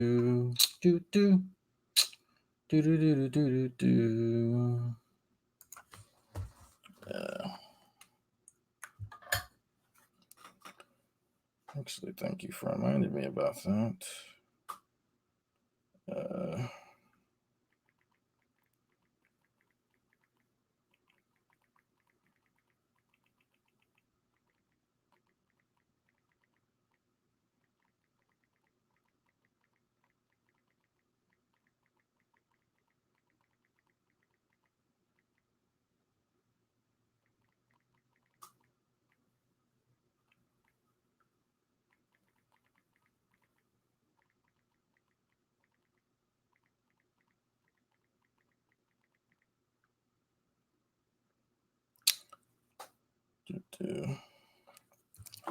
do do do do do do do. Actually, thank you for reminding me about that.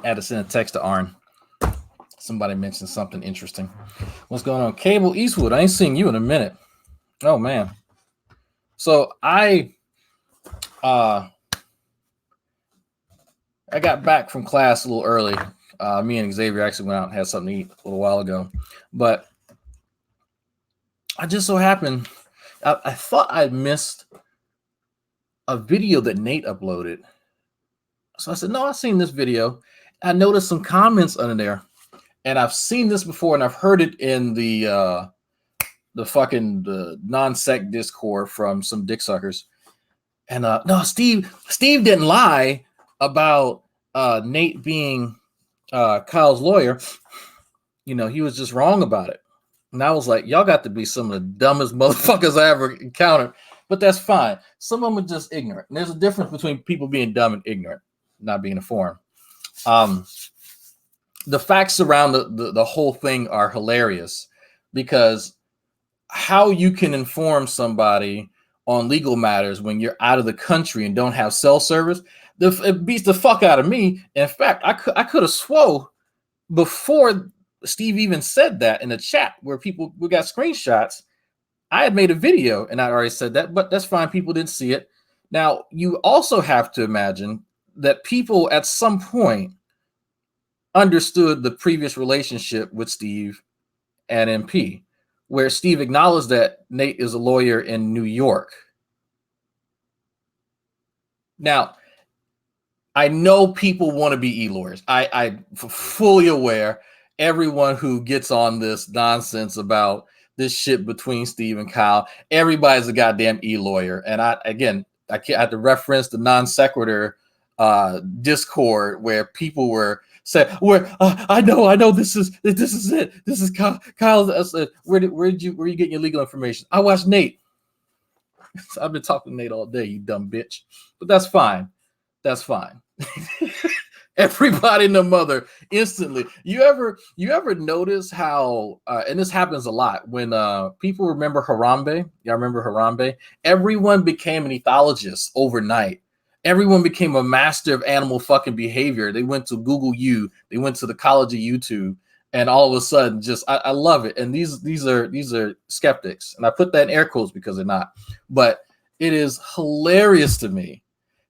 I had to send a text to Arn. Somebody mentioned something interesting. What's going on? Cable Eastwood, I ain't seen you in a minute. Oh man. So I got back from class a little early. Me and Xavier actually went out and had something to eat a little while ago. But I just so happened, I thought I'd missed a video that Nate uploaded. So I said, no, I've seen this video. I noticed some comments under there. And I've seen this before, and I've heard it in the non-sec Discord from some dick suckers. And no, Steve didn't lie about Nate being Kyle's lawyer. You know, he was just wrong about it. And I was like, y'all got to be some of the dumbest motherfuckers I ever encountered. But that's fine. Some of them are just ignorant. And there's a difference between people being dumb and ignorant, not being informed. The facts around the whole thing are hilarious, because how you can inform somebody on legal matters when you're out of the country and don't have cell service, it beats the fuck out of me. In fact, I could have swore before Steve even said that in the chat where we got screenshots, I had made a video and I already said that, but that's fine. People didn't see it. Now, you also have to imagine that people at some point understood the previous relationship with Steve and MP, where Steve acknowledged that Nate is a lawyer in New York. Now, I know people want to be e-lawyers. I'm fully aware. Everyone who gets on this nonsense about this shit between Steve and Kyle, everybody's a goddamn e-lawyer. And I had to reference the non sequitur Discord where people were saying, I know this is it. This is Kyle. Where are you getting your legal information? I watched Nate. I've been talking to Nate all day, you dumb bitch. But that's fine. That's fine. Everybody and the mother instantly. You ever notice how and this happens a lot when people remember Harambe? Y'all remember Harambe? Everyone became an ethologist overnight. Everyone became a master of animal fucking behavior. They went to Google U, they went to the College of YouTube, and all of a sudden, just I love it. And these are skeptics, and I put that in air quotes because they're not. But it is hilarious to me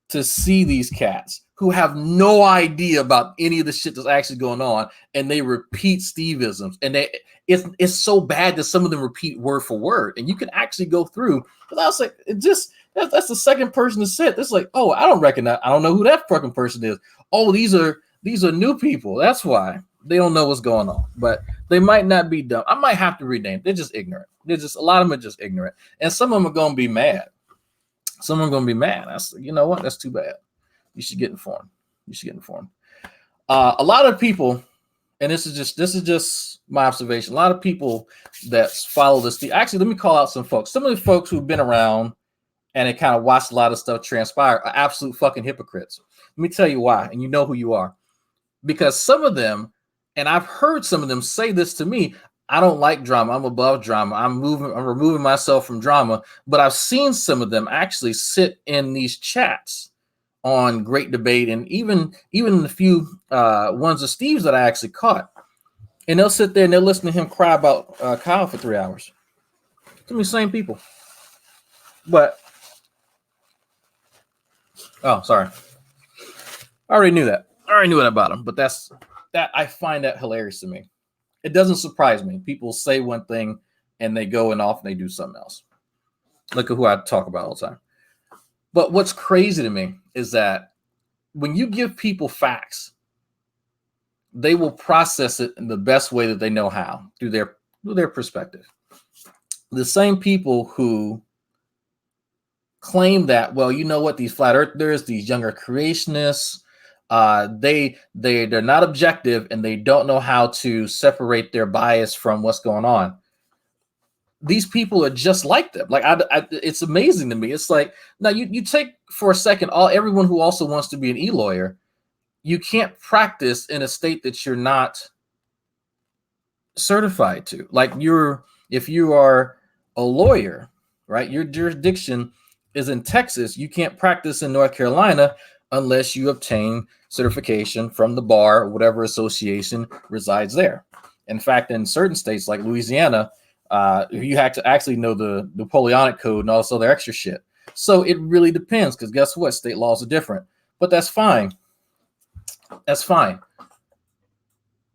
to see these cats who have no idea about any of the shit that's actually going on, and they repeat Steve-isms, and it's so bad that some of them repeat word for word, and you can actually go through. But I was like, that's the second person to say it. It's like, oh, I don't recognize, I don't know who that fucking person is. Oh, these are new people. That's why they don't know what's going on, but they might not be dumb. I might have to rename. They're just ignorant. A lot of them are just ignorant, and some of them are gonna be mad. Some are gonna be mad. You know what? That's too bad. You should get informed. A lot of people, and this is just my observation. A lot of people that follow this. Actually, let me call out some folks. Some of the folks who've been around and they kind of watched a lot of stuff transpire are absolute fucking hypocrites. Let me tell you why, and you know who you are. Because some of them, and I've heard some of them say this to me, I don't like drama. I'm above drama. I'm removing myself from drama. But I've seen some of them actually sit in these chats on Great Debate, and even the few ones of Steve's that I actually caught, and they'll sit there and they'll listen to him cry about Kyle for 3 hours. Some of the same people. But sorry, I already knew that. I already knew that about him. But that I find that hilarious to me. It doesn't surprise me. People say one thing and they go and off and they do something else. Look at who I talk about all the time. But what's crazy to me is that when you give people facts, they will process it in the best way that they know how, through their perspective. The same people who claim that, well, you know what, these flat earthers, these younger creationists, they're not objective and they don't know how to separate their bias from what's going on. These people are just like them. Like it's amazing to me. It's like, now you take for a second everyone who also wants to be an e-lawyer. You can't practice in a state that you're not certified to. Like if you are a lawyer, right? Your jurisdiction is in Texas. You can't practice in North Carolina unless you obtain certification from the bar or whatever association resides there. In fact, in certain states like Louisiana, you have to actually know the Napoleonic Code and all this other extra shit. So it really depends, because guess what? State laws are different, but that's fine. That's fine.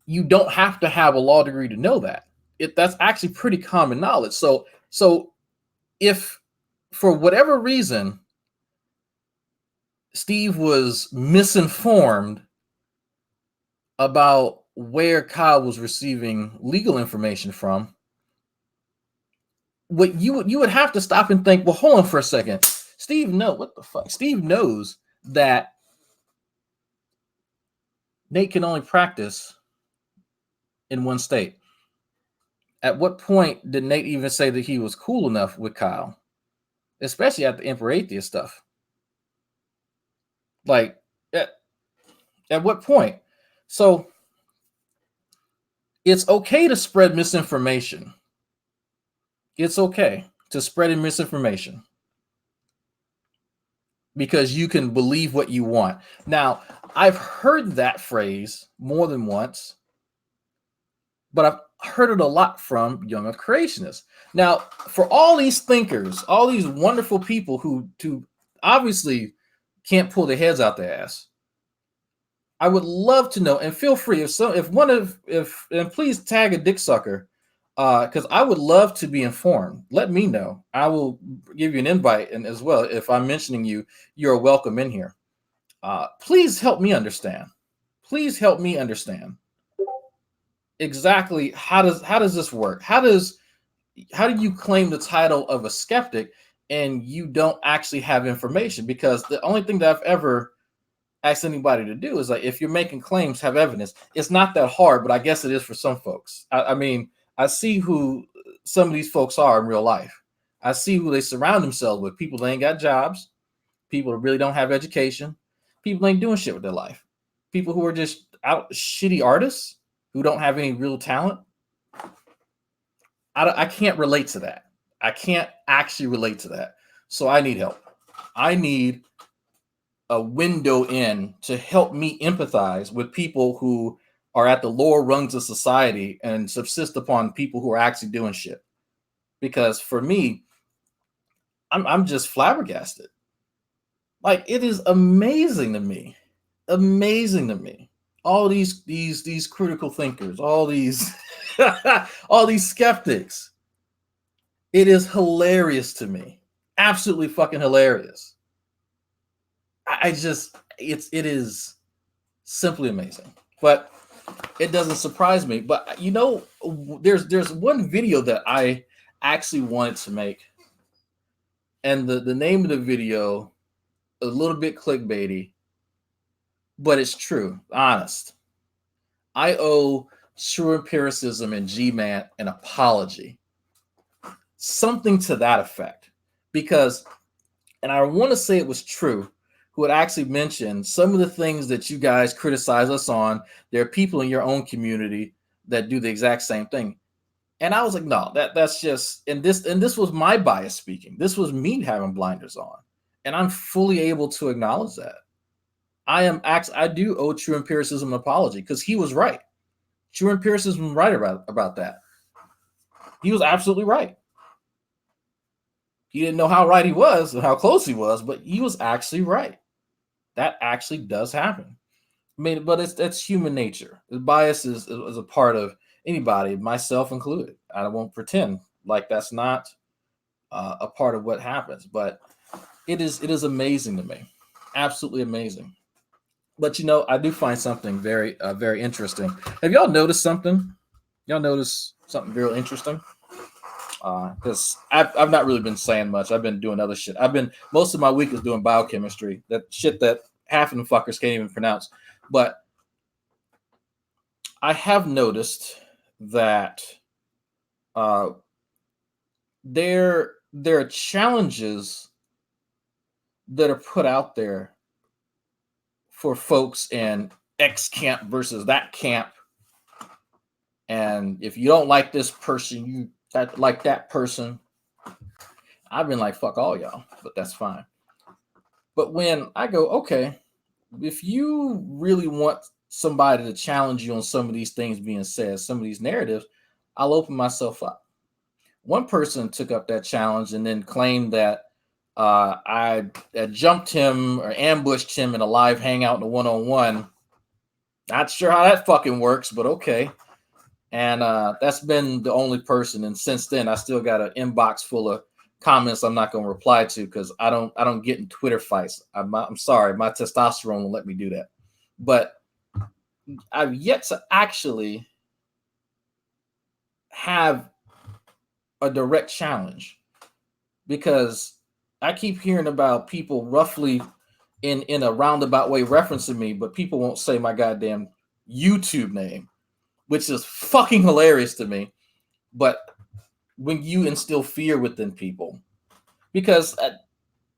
You don't have to have a law degree to know that. That's actually pretty common knowledge. So if for whatever reason Steve was misinformed about where Kyle was receiving legal information from, what you would have to stop and think, well, hold on for a second. Steve knows that Nate can only practice in one state. At what point did Nate even say that he was cool enough with Kyle, especially at the Emperor Atheist stuff? Like, at what point? So it's okay to spread misinformation. It's okay to spread misinformation because you can believe what you want. Now, I've heard that phrase more than once, but I've heard it a lot from younger creationists. Now, for all these thinkers, all these wonderful people who obviously can't pull their heads out their ass, I would love to know, and feel free and please tag a dick sucker, because I would love to be informed. Let me know. I will give you an invite, and as well, if I'm mentioning you, you're welcome in here. Please help me understand. Please help me understand exactly how does this work? How do you claim the title of a skeptic and you don't actually have information? Because the only thing that I've ever asked anybody to do is, like, if you're making claims, have evidence. It's not that hard, but I guess it is for some folks. I mean, I see who some of these folks are in real life. I see who they surround themselves with. People that ain't got jobs, people that really don't have education, people that ain't doing shit with their life, people who are just out shitty artists who don't have any real talent. I can't relate to that. I can't actually relate to that. So I need help. I need a window in to help me empathize with people who are at the lower rungs of society and subsist upon people who are actually doing shit. Because for me, I'm just flabbergasted. Like, it is amazing to me. Amazing to me. All these critical thinkers, all these all these skeptics. It is hilarious to me. Absolutely fucking hilarious. It is simply amazing. But it doesn't surprise me. But there's one video that I actually wanted to make, and the name of the video, a little bit clickbaity, but it's true, honest. I owe True Empiricism and G-Man an apology, something to that effect, because, and I want to say it was True who had actually mentioned some of the things that you guys criticize us on. There are people in your own community that do the exact same thing. And I was like, no, that's just, and this was my bias speaking. This was me having blinders on. And I'm fully able to acknowledge that. I do owe True Empiricism an apology, because he was right. True Empiricism was right about that. He was absolutely right. He didn't know how right he was and how close he was, but he was actually right. That actually does happen. I mean, but that's human nature. The bias is a part of anybody, myself included. I won't pretend like that's not a part of what happens, but it is amazing to me, absolutely amazing. But I do find something very interesting. Have y'all noticed something? Y'all notice something real interesting? Because I've not really been saying much. I've been doing other shit. I've been most of my week is doing biochemistry, that shit that half of the fuckers can't even pronounce. But I have noticed that uh, there are challenges that are put out there for folks in X camp versus that camp. And if you don't like this person, you like that person. I've been like, fuck all y'all, but that's fine. But when I go, okay, if you really want somebody to challenge you on some of these things being said, some of these narratives, I'll open myself up. One person took up that challenge and then claimed that I jumped him or ambushed him in a live hangout in a one-on-one. Not sure how that fucking works, but okay. And that's been the only person. And since then, I still got an inbox full of comments I'm not going to reply to because I don't get in Twitter fights. I'm sorry, my testosterone will let me do that. But I've yet to actually have a direct challenge because I keep hearing about people roughly in a roundabout way referencing me, but people won't say my goddamn YouTube name, which is fucking hilarious to me. But when you instill fear within people, because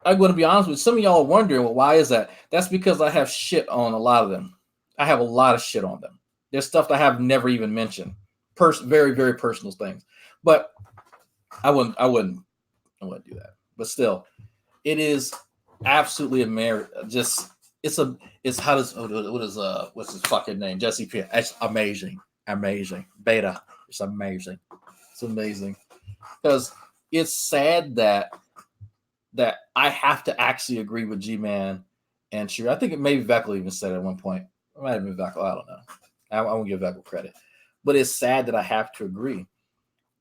I'm going to be honest with you, some of y'all are wondering, well, why is that? That's because I have shit on a lot of them. I have a lot of shit on them. There's stuff that I have never even mentioned. Very, very personal things. But I wouldn't do that. But still, it is absolutely it's how does what's his fucking name? Jesse P. It's amazing. Beta. It's amazing. It's amazing. Because it's sad that I have to actually agree with G-Man and Sure. I think it maybe Veckel even said it at one point. It might have been Veckel. I don't know. I won't give Veckel credit. But it's sad that I have to agree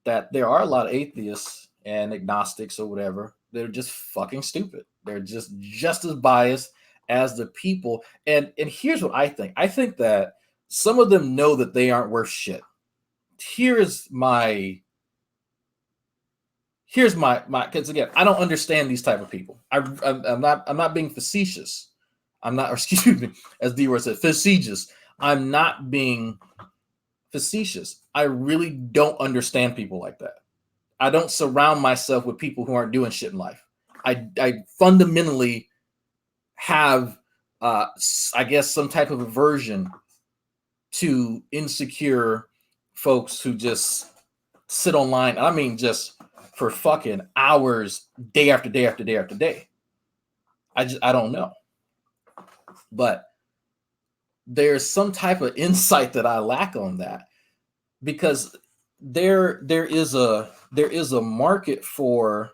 that there are a lot of atheists and agnostics or whatever that are just fucking stupid. They're just as biased as the people. And here's what I think. I think that some of them know that they aren't worth shit. Here's my because again, I don't understand these type of people. I'm not being facetious. I'm not, or excuse me, as D-Word said, facetious. I'm not being facetious. I really don't understand people like that. I don't surround myself with people who aren't doing shit in life. I fundamentally have, I guess, some type of aversion to insecure folks who just sit online. I mean, just for fucking hours, day after day after day after day. I don't know. But there's some type of insight that I lack on that because there is a market for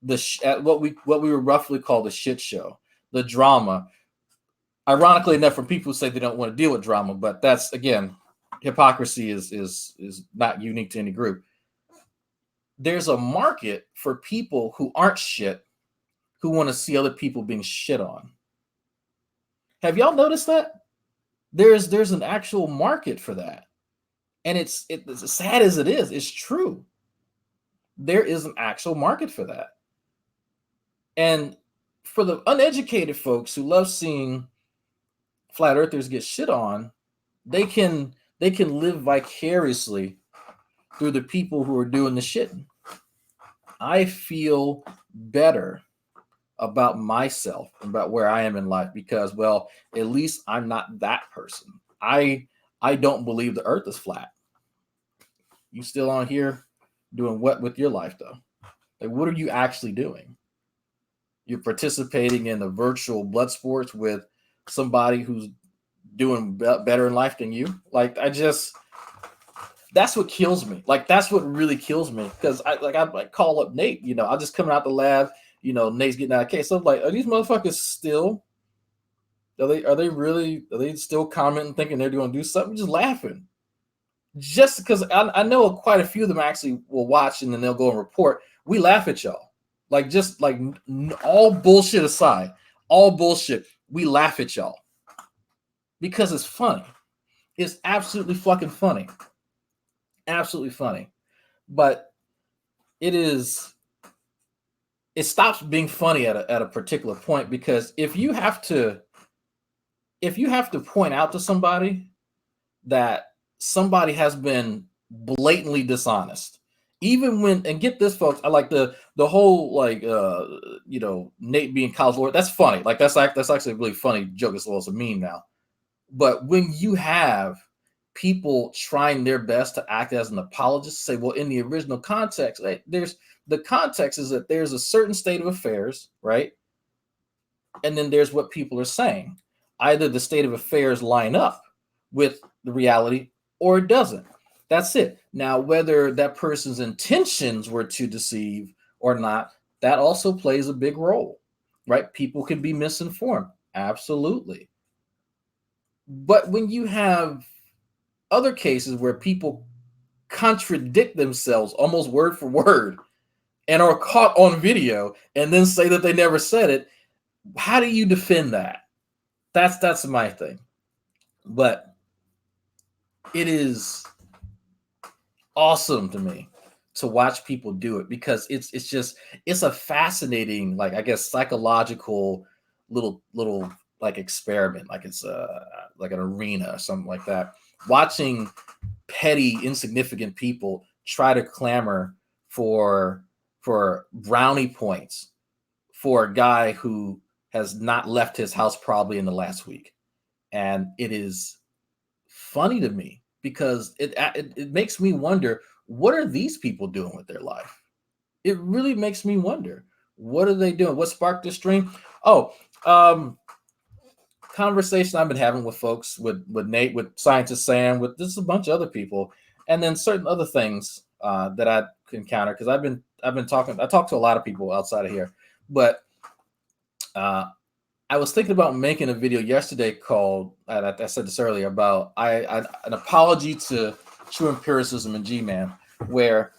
what we would roughly call the shit show, the drama. Ironically enough, from people who say they don't want to deal with drama, but that's again, hypocrisy is not unique to any group. There's a market for people who aren't shit, who want to see other people being shit on. Have y'all noticed that? There's an actual market for that. And it's as sad as it is, it's true. There is an actual market for that. And for the uneducated folks who love seeing flat earthers get shit on, they can live vicariously through the people who are doing the shitting. I feel better about myself and about where I am in life because, well, at least I'm not that person. I don't believe the earth is flat. You still on here doing what with your life though? Like, what are you actually doing? You're participating in the virtual blood sports with somebody who's doing better in life than you. Like, that's what kills me. Like, that's what really kills me because I call up Nate. I just coming out the lab. Nate's getting out of case. So I'm like, are these motherfuckers still? Are they still commenting, thinking they're going to do something? Just laughing. just because I know quite a few of them actually will watch and then they'll go and report. We laugh at y'all, like just like all bullshit aside, all bullshit. We laugh at y'all because it's funny. It's absolutely fucking funny, absolutely funny. But it is. It stops being funny at a particular point because if you have to point out to somebody that somebody has been blatantly dishonest, even when, and get this folks, I like the whole like Nate being college lawyer, that's funny, like that's actually a really funny joke as well as a meme now. But when you have people trying their best to act as an apologist, say, well, in the original context, there's the context is that there's a certain state of affairs, right? And then there's what people are saying. Either the state of affairs line up with the reality or it doesn't. That's it. Now, whether that person's intentions were to deceive or not, that also plays a big role, right? People can be misinformed. Absolutely. But when you have other cases where people contradict themselves almost word for word and are caught on video and then say that they never said it, how do you defend that? That's my thing. But it is awesome to me to watch people do it because it's a fascinating, like, I guess, psychological little like experiment, like it's like an arena or something like that. Watching petty, insignificant people try to clamor for brownie points for a guy who has not left his house probably in the last week. And it is funny to me because it makes me wonder, what are these people doing with their life? It really makes me wonder, what are they doing? What sparked the stream? Oh, conversation I've been having with folks, with Nate, with Scientist Sam, with just a bunch of other people, and then certain other things that I encounter because I've been talking. I talk to a lot of people outside of here, but I was thinking about making a video yesterday called, I said this earlier, about an apology to true empiricism and G-Man, where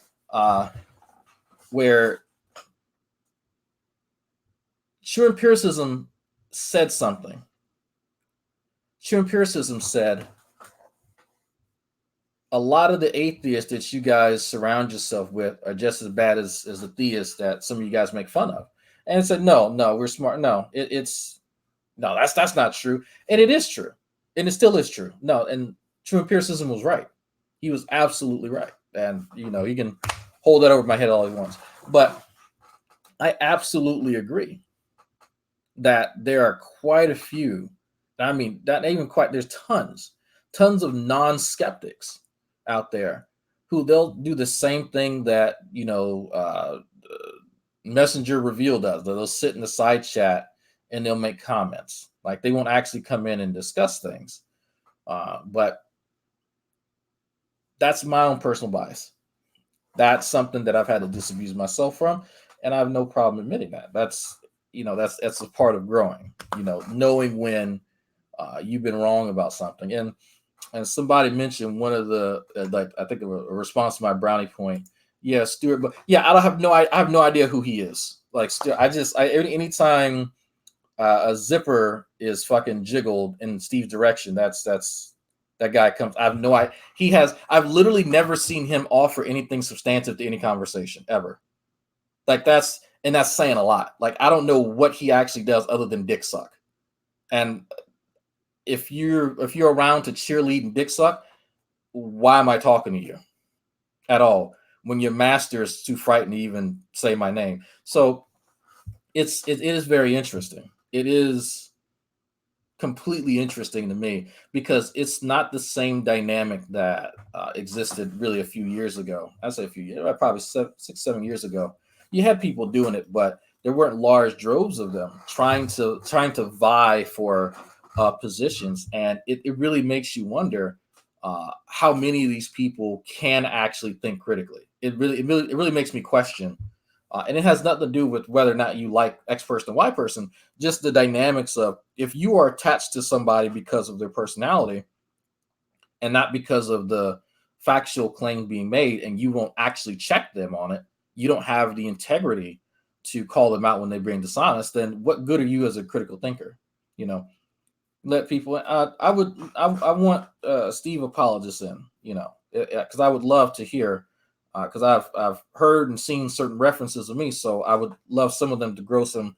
true empiricism said something. True empiricism said, a lot of the atheists that you guys surround yourself with are just as bad as the theists that some of you guys make fun of. And it said, no, we're smart. No, it's no, that's not true. And it is true. And it still is true. No, and true empiricism was right. He was absolutely right. And you can hold that over my head all he wants. But I absolutely agree that there are quite a few. I mean, not even quite, there's tons of non-skeptics out there who they'll do the same thing that Messenger Reveal does. They'll sit in the side chat and they'll make comments. Like, they won't actually come in and discuss things. But that's my own personal bias. That's something that I've had to disabuse myself from, and I have no problem admitting that. That's a part of growing. Knowing when you've been wrong about something. And somebody mentioned one of the I think a response to my brownie point. Yeah, Stuart. But yeah, I have no idea who he is. Like, anytime a zipper is fucking jiggled in Steve's direction, that's that guy comes. I have no idea. I've literally never seen him offer anything substantive to any conversation ever. Like, that's saying a lot. Like, I don't know what he actually does other than dick suck. And if you're around to cheerlead and dick suck, why am I talking to you at all when your master is too frightened to even say my name? So it is very interesting. It is completely interesting to me because it's not the same dynamic that existed really a few years ago. I say a few years, probably 6-7 years ago. You had people doing it, but there weren't large droves of them trying to vie for positions, and it really makes you wonder how many of these people can actually think critically. It really makes me question. And it has nothing to do with whether or not you like X person and Y person, just the dynamics of, if you are attached to somebody because of their personality and not because of the factual claims being made and you won't actually check them on it, you don't have the integrity to call them out when they bring dishonest, then what good are you as a critical thinker? You know, let people. I want Steve Apologists in. You know, because I would love to hear. Because I've heard and seen certain references of me, so I would love some of them to grow some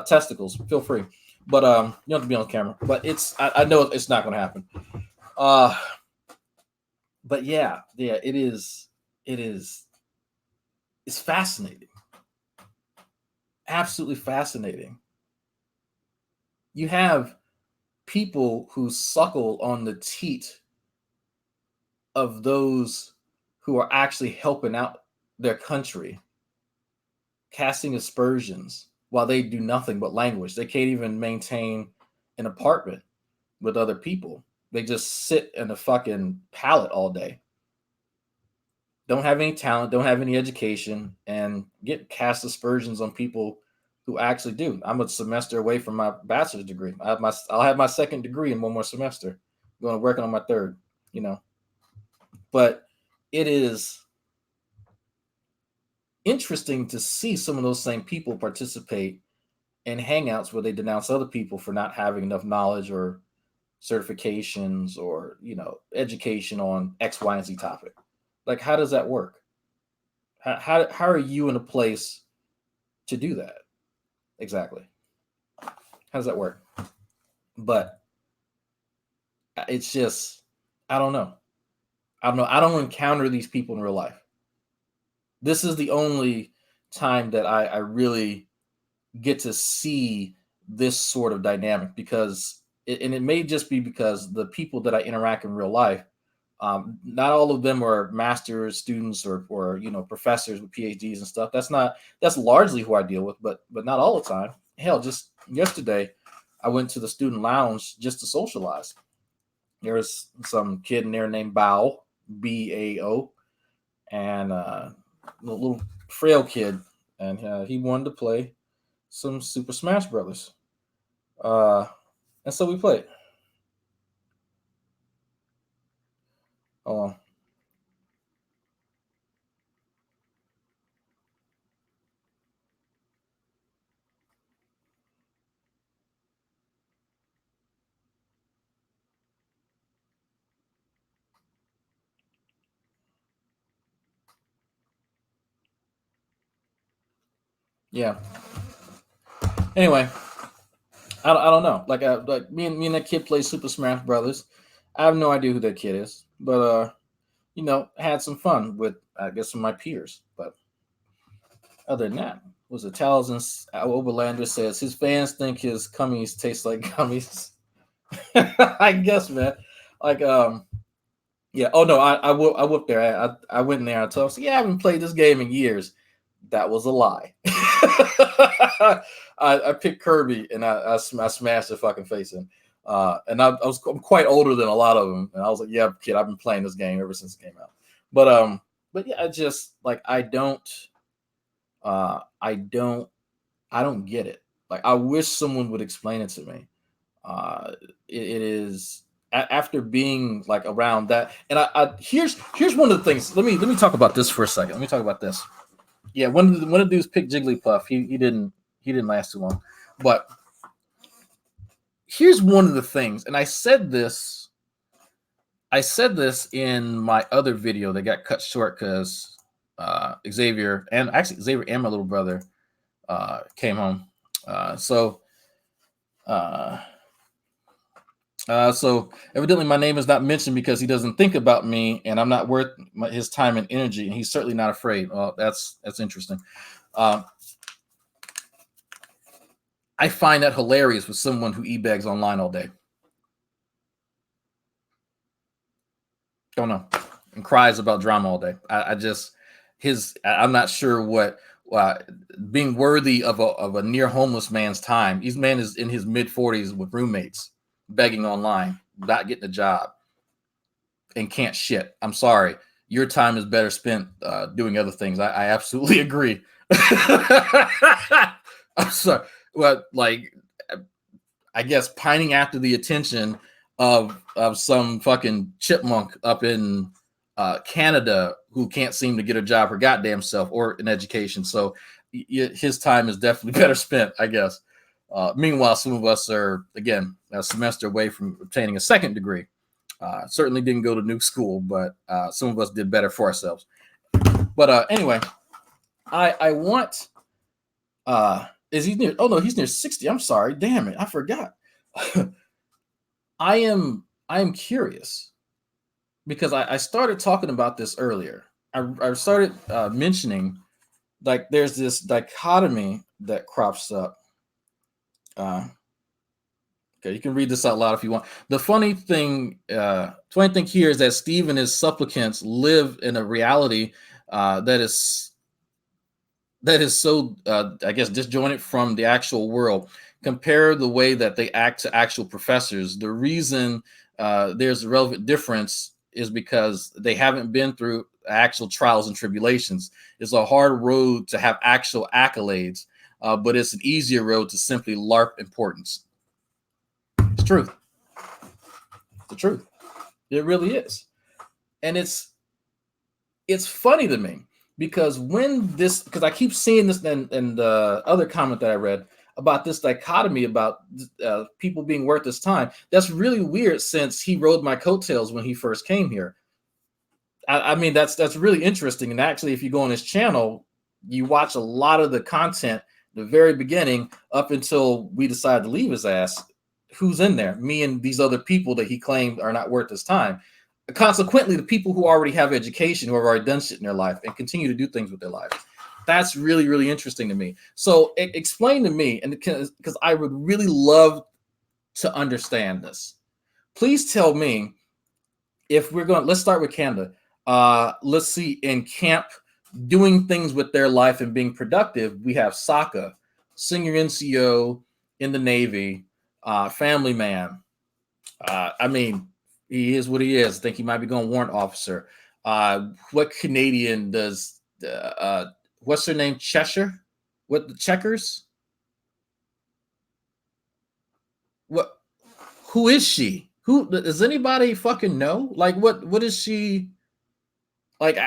testicles. Feel free, but you don't have to be on camera. But I know it's not going to happen. But yeah, it is. It's fascinating, absolutely fascinating. You have people who suckle on the teat of those who are actually helping out their country, casting aspersions while they do nothing but language. They can't even maintain an apartment with other people. They just sit in a fucking pallet all day. Don't have any talent, don't have any education, and get cast aspersions on people who actually do. I'm a semester away from my bachelor's degree. I'll have my second degree in one more semester. I'm going to work on my third, you know. But it is interesting to see some of those same people participate in hangouts where they denounce other people for not having enough knowledge or certifications or, you know, education on X, Y, and Z topic. Like, how does that work? How are you in a place to do that? Exactly. How does that work? But it's just, I don't know. I don't encounter these people in real life. This is the only time that I really get to see this sort of dynamic, because it may just be because the people that I interact in real life, not all of them are master's students or you know, professors with PhDs and stuff. That's largely who I deal with, but not all the time. Hell, just yesterday I went to the student lounge just to socialize. There was some kid in there named Bao, and a little frail kid, and he wanted to play some Super Smash Brothers. Uh, and so we played. Oh, yeah. Anyway, I don't know. Like me and that kid play Super Smash Brothers. I have no idea who that kid is, but you know, had some fun with, I guess, some of my peers. But other than that, was it Taliesin Oberlander says his fans think his gummies taste like gummies. I guess, man. Like yeah. Oh no, I whooped there. I went in there. I told him, yeah, I haven't played this game in years. That was a lie. I picked Kirby and I smashed the fucking face in. And I'm quite older than a lot of them, and I was like, yeah, kid, I've been playing this game ever since it came out. But yeah, I just like I don't get it. Like, I wish someone would explain it to me. It is after being like around that, and here's one of the things. Let me talk about this for a second. Let me talk about this. Yeah, one of the dudes picked Jigglypuff. He didn't last too long, but here's one of the things, and I said this in my other video that got cut short because Xavier and my little brother came home. So evidently my name is not mentioned because he doesn't think about me, and I'm not worth his time and energy, and he's certainly not afraid. Well, that's interesting. I find that hilarious with someone who e-bags online all day. Don't know, and cries about drama all day. I'm not sure what being worthy of a near homeless man's time. This man is in his mid 40s with roommates, begging online, not getting a job, and can't shit. I'm sorry. Your time is better spent doing other things. I absolutely agree. I'm sorry. Well, like, I guess pining after the attention of some fucking chipmunk up in Canada, who can't seem to get a job her goddamn self or an education. So his time is definitely better spent, I guess. Meanwhile, some of us are, again, a semester away from obtaining a second degree. Certainly didn't go to new school, but some of us did better for ourselves. But anyway, I want. Is he near? Oh no, he's near 60. I'm sorry. Damn it, I forgot. I am curious because I started talking about this earlier. I started mentioning like there's this dichotomy that crops up. Okay, you can read this out loud if you want. The funny thing here is that Steve and his supplicants live in a reality that is so, I guess, disjointed from the actual world. Compare the way that they act to actual professors. The reason there's a relevant difference is because they haven't been through actual trials and tribulations. It's a hard road to have actual accolades, but it's an easier road to simply LARP importance. It's truth. It's the truth. It really is. And it's funny to me because because I keep seeing this in the other comment that I read about this dichotomy about people being worth his time. That's really weird since he rode my coattails when he first came here. I mean, that's really interesting. And actually, if you go on his channel, you watch a lot of the content, the very beginning up until we decided to leave his ass. Who's in there? Me and these other people that he claimed are not worth his time. Consequently, the people who already have education, who have already done shit in their life and continue to do things with their lives. That's really, really interesting to me. So explain to me, and because I would really love to understand this. Please tell me if we're going, let's start with Canada. Let's see, in camp, doing things with their life and being productive, we have Sokka, senior NCO in the Navy, family man. I mean, he is what he is. I think he might be going warrant officer. What Canadian does? What's her name? Cheshire? What the Checkers? What? Who is she? Who does anybody fucking know? Like, what is she? Like,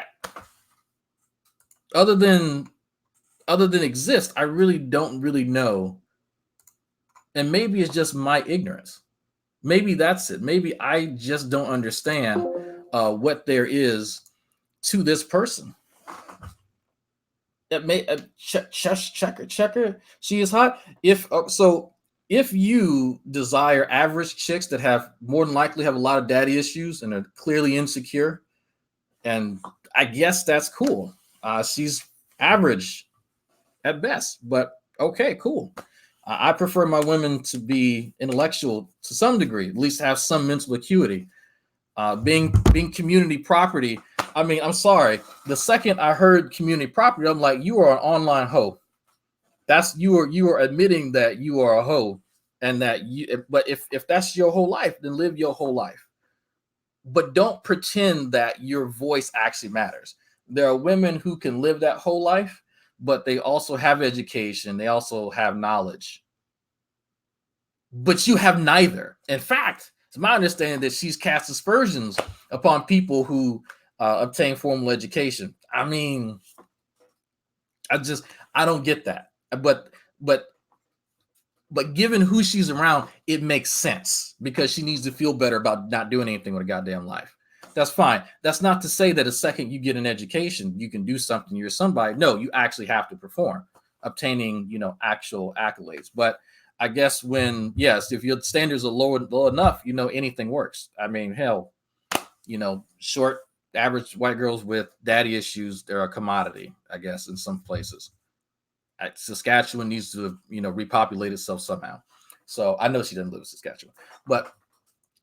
other than exist, I really don't really know. And maybe it's just my ignorance. Maybe that's it. Maybe I just don't understand what there is to this person. It may checker. She is hot. If you desire average chicks that have more than likely have a lot of daddy issues and are clearly insecure, and I guess that's cool. She's average at best, but okay, cool. I prefer my women to be intellectual to some degree, at least have some mental acuity. Being community property. I mean, I'm sorry. The second I heard community property, I'm like, you are an online hoe. That's you are admitting that you are a hoe, and that you. But if that's your whole life, then live your whole life. But don't pretend that your voice actually matters. There are women who can live that whole life, but they also have education. They also have knowledge. But you have neither. In fact, it's my understanding that she's cast aspersions upon people who obtain formal education. I mean, I don't get that. But given who she's around, it makes sense because she needs to feel better about not doing anything with her goddamn life. That's fine. That's not to say that the second you get an education, you can do something. You're somebody. No, you actually have to perform, obtaining, actual accolades. But I guess if your standards are low enough, anything works. I mean, hell, short, average white girls with daddy issues, they're a commodity, I guess, in some places. Saskatchewan needs to, repopulate itself somehow. So I know she doesn't live in Saskatchewan, but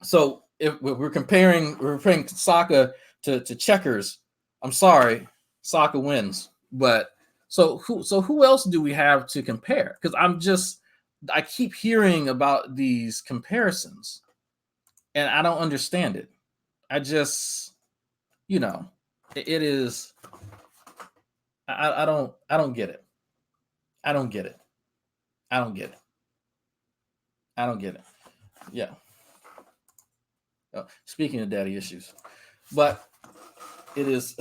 so if we're comparing Sokka to Checkers, I'm sorry, Sokka wins. But so who else do we have to compare? Because I keep hearing about these comparisons, and I don't understand it. I just, it is. I don't get it. I don't get it. I don't get it. I don't get it. Yeah. Speaking of daddy issues, but It is.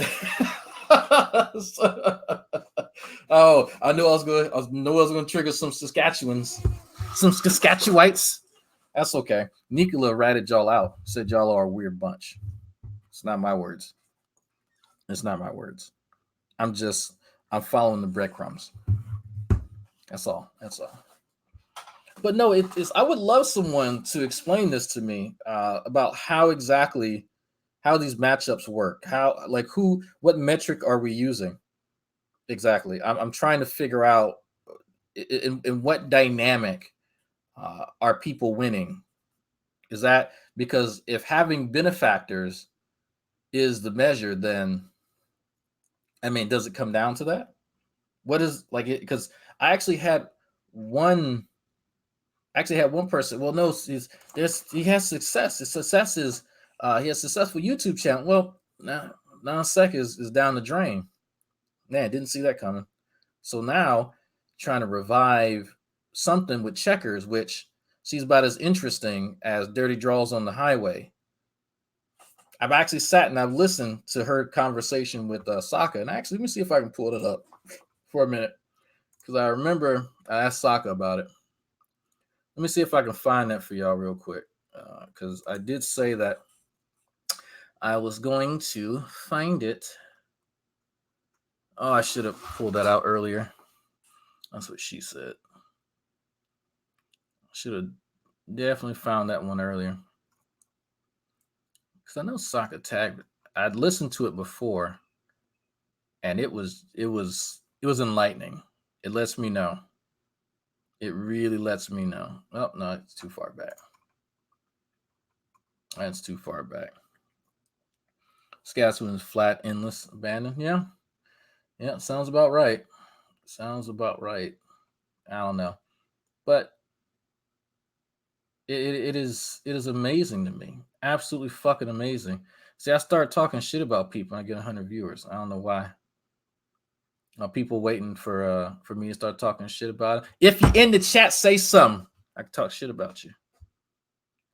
Oh, I knew I was going. I knew I was going to trigger some Saskatchewans, some Saskatchewites. That's okay. Nicola ratted y'all out. Said y'all are a weird bunch. It's not my words. It's not my words. I'm following the breadcrumbs. That's all. That's all. But no, it's. I would love someone to explain this to me about how exactly how these matchups work. How like who what metric are we using exactly? I'm trying to figure out in what dynamic are people winning. Is that because if having benefactors is the measure, then I mean, does it come down to that? What is like it? Because I one actually had one person. Well, no, he has success. His success is he has a successful YouTube channel. Well, now sec is down the drain. Man, didn't see that coming. So now trying to revive something with checkers, which she's about as interesting as Dirty Draws on the Highway. I've actually sat and I've listened to her conversation with Sokka, and actually let me see if I can pull it up for a minute because I remember I asked Sokka about it. Let me see if I can find that for y'all real quick because I did say that I was going to find it. Oh, I should have pulled that out earlier. That's what she said. Should have definitely found that one earlier. Because I know Sokka tagged. I'd listened to it before, and it was enlightening. It lets me know. It really lets me know. Oh no, it's too far back. That's too far back. Saskatchewan's flat, endless, abandoned. Yeah, yeah, sounds about right. Sounds about right. I don't know, but it is amazing to me. Absolutely fucking amazing. See, I start talking shit about people and I get 100 viewers. I don't know why. People waiting for me to start talking shit about it. If you in the chat, say something. I can talk shit about you.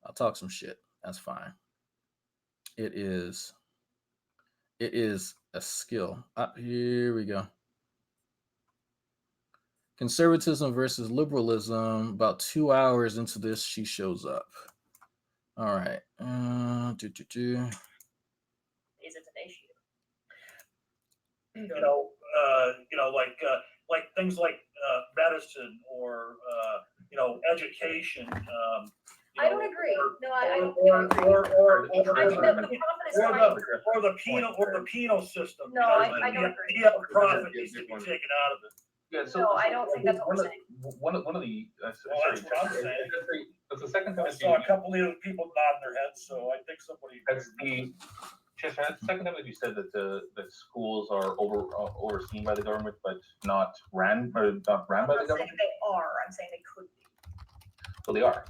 I'll talk some shit. That's fine. It is a skill. Here we go. Conservatism versus liberalism. About 2 hours into this, she shows up. All right. Is it an issue? Like things like medicine or education. I don't agree. I don't agree. I think that the profit is fine. Or the penal system. No, I don't agree. The profit needs to be taken out of it. Yeah, so No, I don't think that's what we're saying. One of the That's what I'm saying. That's the second time I saw a couple of people nodding their heads, so I think somebody. That's the second time that you said that schools are overseen by the government, but not ran by the government. I'm not saying they are. I'm saying they could be. So they are,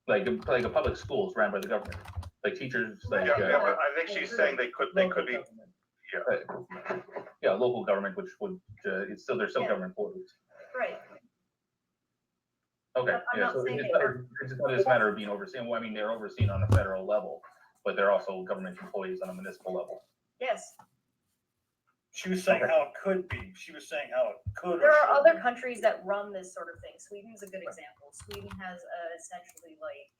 like a public school is ran by the government, like teachers. Like but I think she's saying they could be. Yeah, local government, which would there's still government employees. Right. Okay. I'm Yeah. not So saying it's they not just a matter of being overseen. Well, I mean, they're overseen on a federal level, but they're also government employees on a municipal level. Yes. She was saying how it could be. She was saying how it could. There are other countries that run this sort of thing. Sweden's a good example. Sweden has essentially like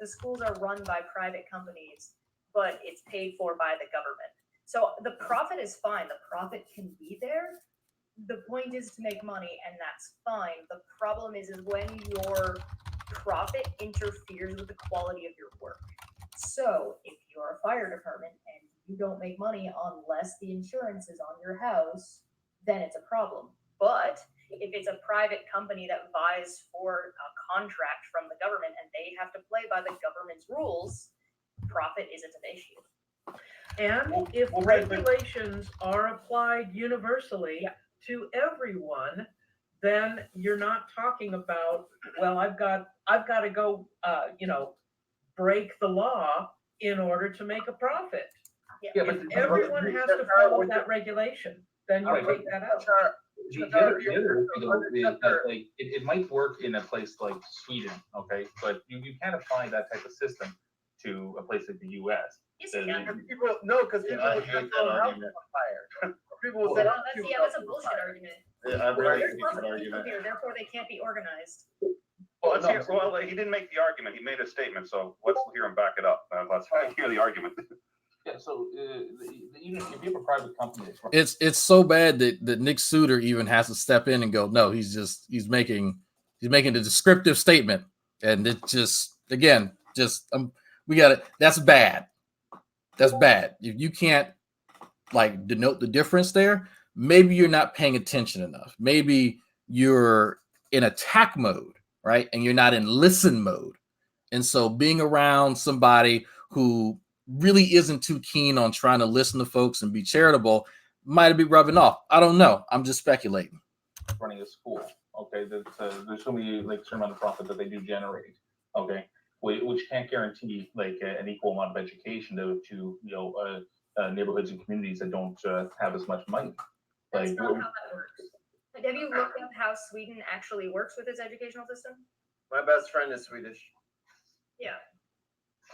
the schools are run by private companies, but it's paid for by the government. So the profit is fine. The profit can be there. The point is to make money, and that's fine. The problem is when your profit interferes with the quality of your work. So if you're a fire department and you don't make money unless the insurance is on your house, then it's a problem. But if it's a private company that buys for a contract from the government and they have to play by the government's rules, profit isn't an issue. And if regulations are applied universally to everyone, then you're not talking about, well, I've got to go, break the law in order to make a profit. Yeah, if everyone has to follow that regulation, then you take that out. It might work in a place like Sweden, okay, but you can't apply that type of system to a place like the U.S. Yes, you can. People because Yeah, people I would hate set that their own house argument. on fire. People will Well, set that's a bullshit argument. Yeah, I really There's think you lots could of argue people that. here, therefore they can't be organized. Well, No, he didn't make the argument. He made a statement. So let's hear him back it up. Let's hear the argument. Yeah, so even if you have a private company, that's It's so bad that Nick Suter even has to step in and go, no, he's making a descriptive statement, and it just again we got it. That's bad. That's bad. If you can't like denote the difference there, maybe you're not paying attention enough. Maybe you're in attack mode, right? And you're not in listen mode. And so being around somebody who really isn't too keen on trying to listen to folks and be charitable might be rubbing off. I don't know. I'm just speculating. running a school. Okay, there's so many like certain amount of profit that they do generate. Okay, which can't guarantee like an equal amount of education to neighborhoods and communities that don't have as much money. That's Like, not how that works. Like, have you looked at how Sweden actually works with its educational system? My best friend is Swedish. Yeah.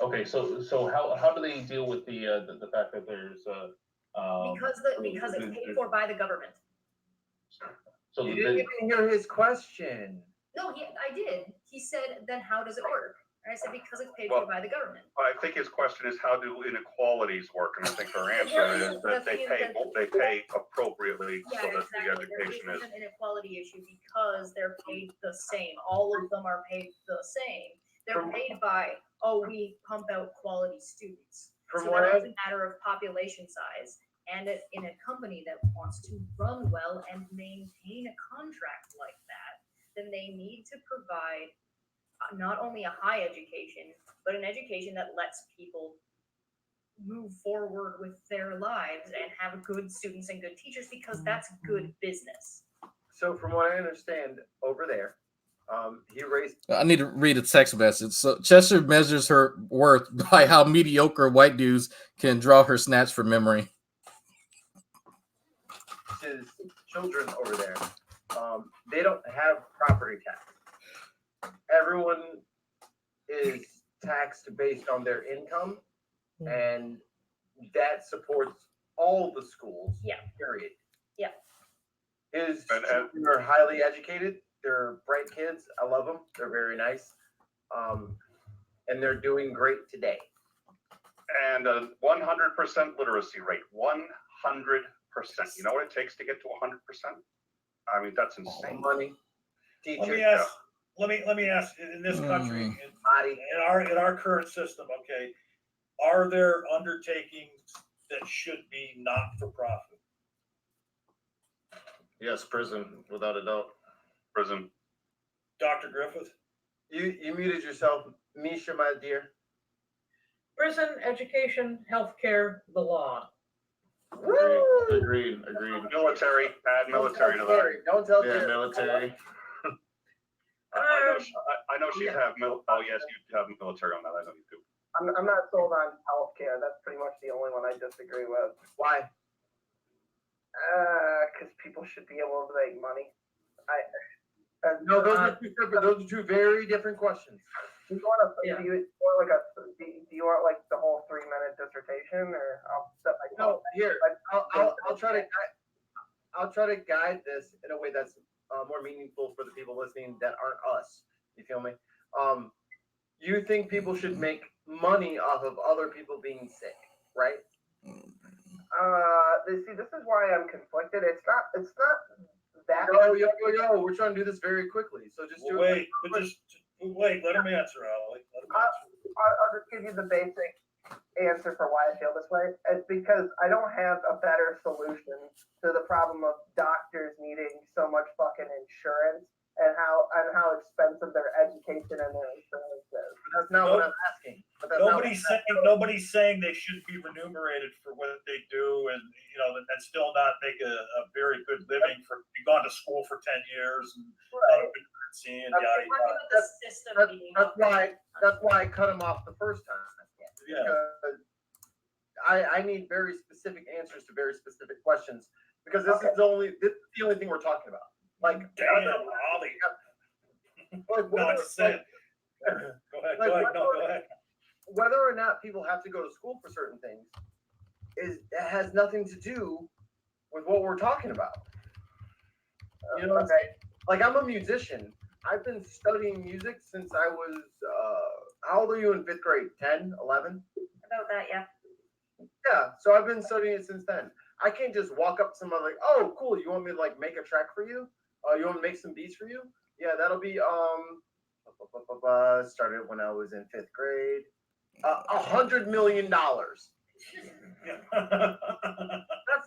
okay, so how do they deal with the fact that there's Because it's paid for by the government. so You didn't even hear his question. No, I did. He said, then how does it work? And I said, because it's paid for by the government. I think his question is how do inequalities work, and I think her answer is that they pay appropriately so that the education is. There is an inequality issue because they're paid the same. All of them are paid the same. They're paid by, we pump out quality students. From So what that doesn't matter of population size. And in a company that wants to run well and maintain a contract like that, then they need to provide not only a high education, but an education that lets people move forward with their lives and have good students and good teachers, because that's good business. So from what I understand over there, he raised. I need to read a text message. So Chester measures her worth by how mediocre white dudes can draw her snatch from memory. His children over there, they don't have property tax. Everyone is taxed based on their income, and that supports all the schools. Yeah. Period. Yeah. And His children are highly educated. They're bright kids. I love them. They're very nice, and they're doing great today. And a 100% literacy rate. 100%. You know what it takes to get to 100%? I mean, that's insane. Money, Let teachers, me ask, let me ask, in this country, body. in our current system, okay, are there undertakings that should be not for profit? Yes, prison, without a doubt. Prison. Dr. Griffith? You muted yourself, Misha, my dear. Prison, education, healthcare, the law. Agreed. Military, add military to that. Don't tell Yeah, Terry. military. I know she'd have yes, you'd have military on that. I know you do. I'm not sold on healthcare. That's pretty much the only one I disagree with. Why? Because people should be able to make money. No, those are two separate. Those are two very different questions. Do you want Yeah. do you want like the whole 3-minute dissertation, or I'll set my No, here I'll try to guide this in a way that's more meaningful for the people listening that aren't us. You feel me? You think people should make money off of other people being sick, right? See, this is why I'm conflicted. It's not that. Yo, we're trying to do this very quickly, so just do it. Wait, let him answer, Allie. Let him answer. I'll just give you the basic answer for why I feel this way. It's because I don't have a better solution to the problem of doctors needing so much fucking insurance and how expensive their education and their insurance is. That's not what I'm asking. But that's Nobody's saying they should be remunerated for what they do, and and still not make a very good living for. You've gone to school for 10 years and got a good currency and yada yada. That's why I cut him off the first time. Yeah. Because I need very specific answers to very specific questions, because this is the only thing we're talking about. Like, Damn, Ollie. No, I'm just saying. Go ahead. No, go ahead. whether or not people have to go to school for certain things it has nothing to do with what we're talking about. You know what I'm saying? Like, I'm a musician. I've been studying music since I was, how old are you in 5th grade? 10, 11? About that, yeah. Yeah, so I've been studying it since then. I can't just walk up to someone like, oh, cool, you want me to like make a track for you? You want me to make some beats for you? Yeah, that'll be, started when I was in 5th grade. $100 million. That's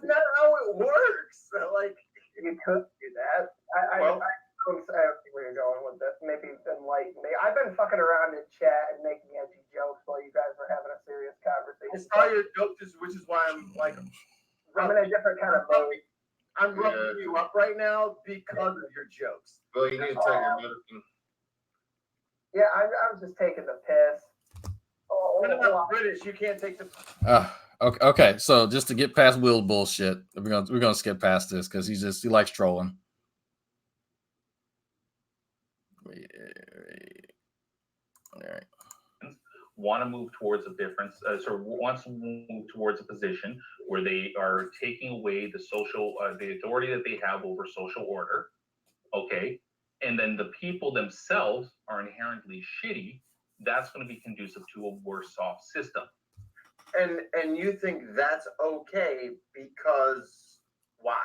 not how it works. Like, You could do that. I see where you're going with this. Maybe enlighten me. I've been fucking around in chat and making edgy jokes while you guys were having a serious conversation. it's all your jokes, which is why I'm like, I'm in a different kind of mode. I'm roughing you up right now because of your jokes. Well, you need to take your medicine. Yeah, I was just taking the piss. What about British? You can't take the. Okay. So just to get past Will bullshit, we're gonna skip past this because he likes trolling. All right. Want to move towards a difference, wants to move towards a position where they are taking away the social, the authority that they have over social order, okay, and then the people themselves are inherently shitty. That's going to be conducive to a worse off system. And you think that's okay because why?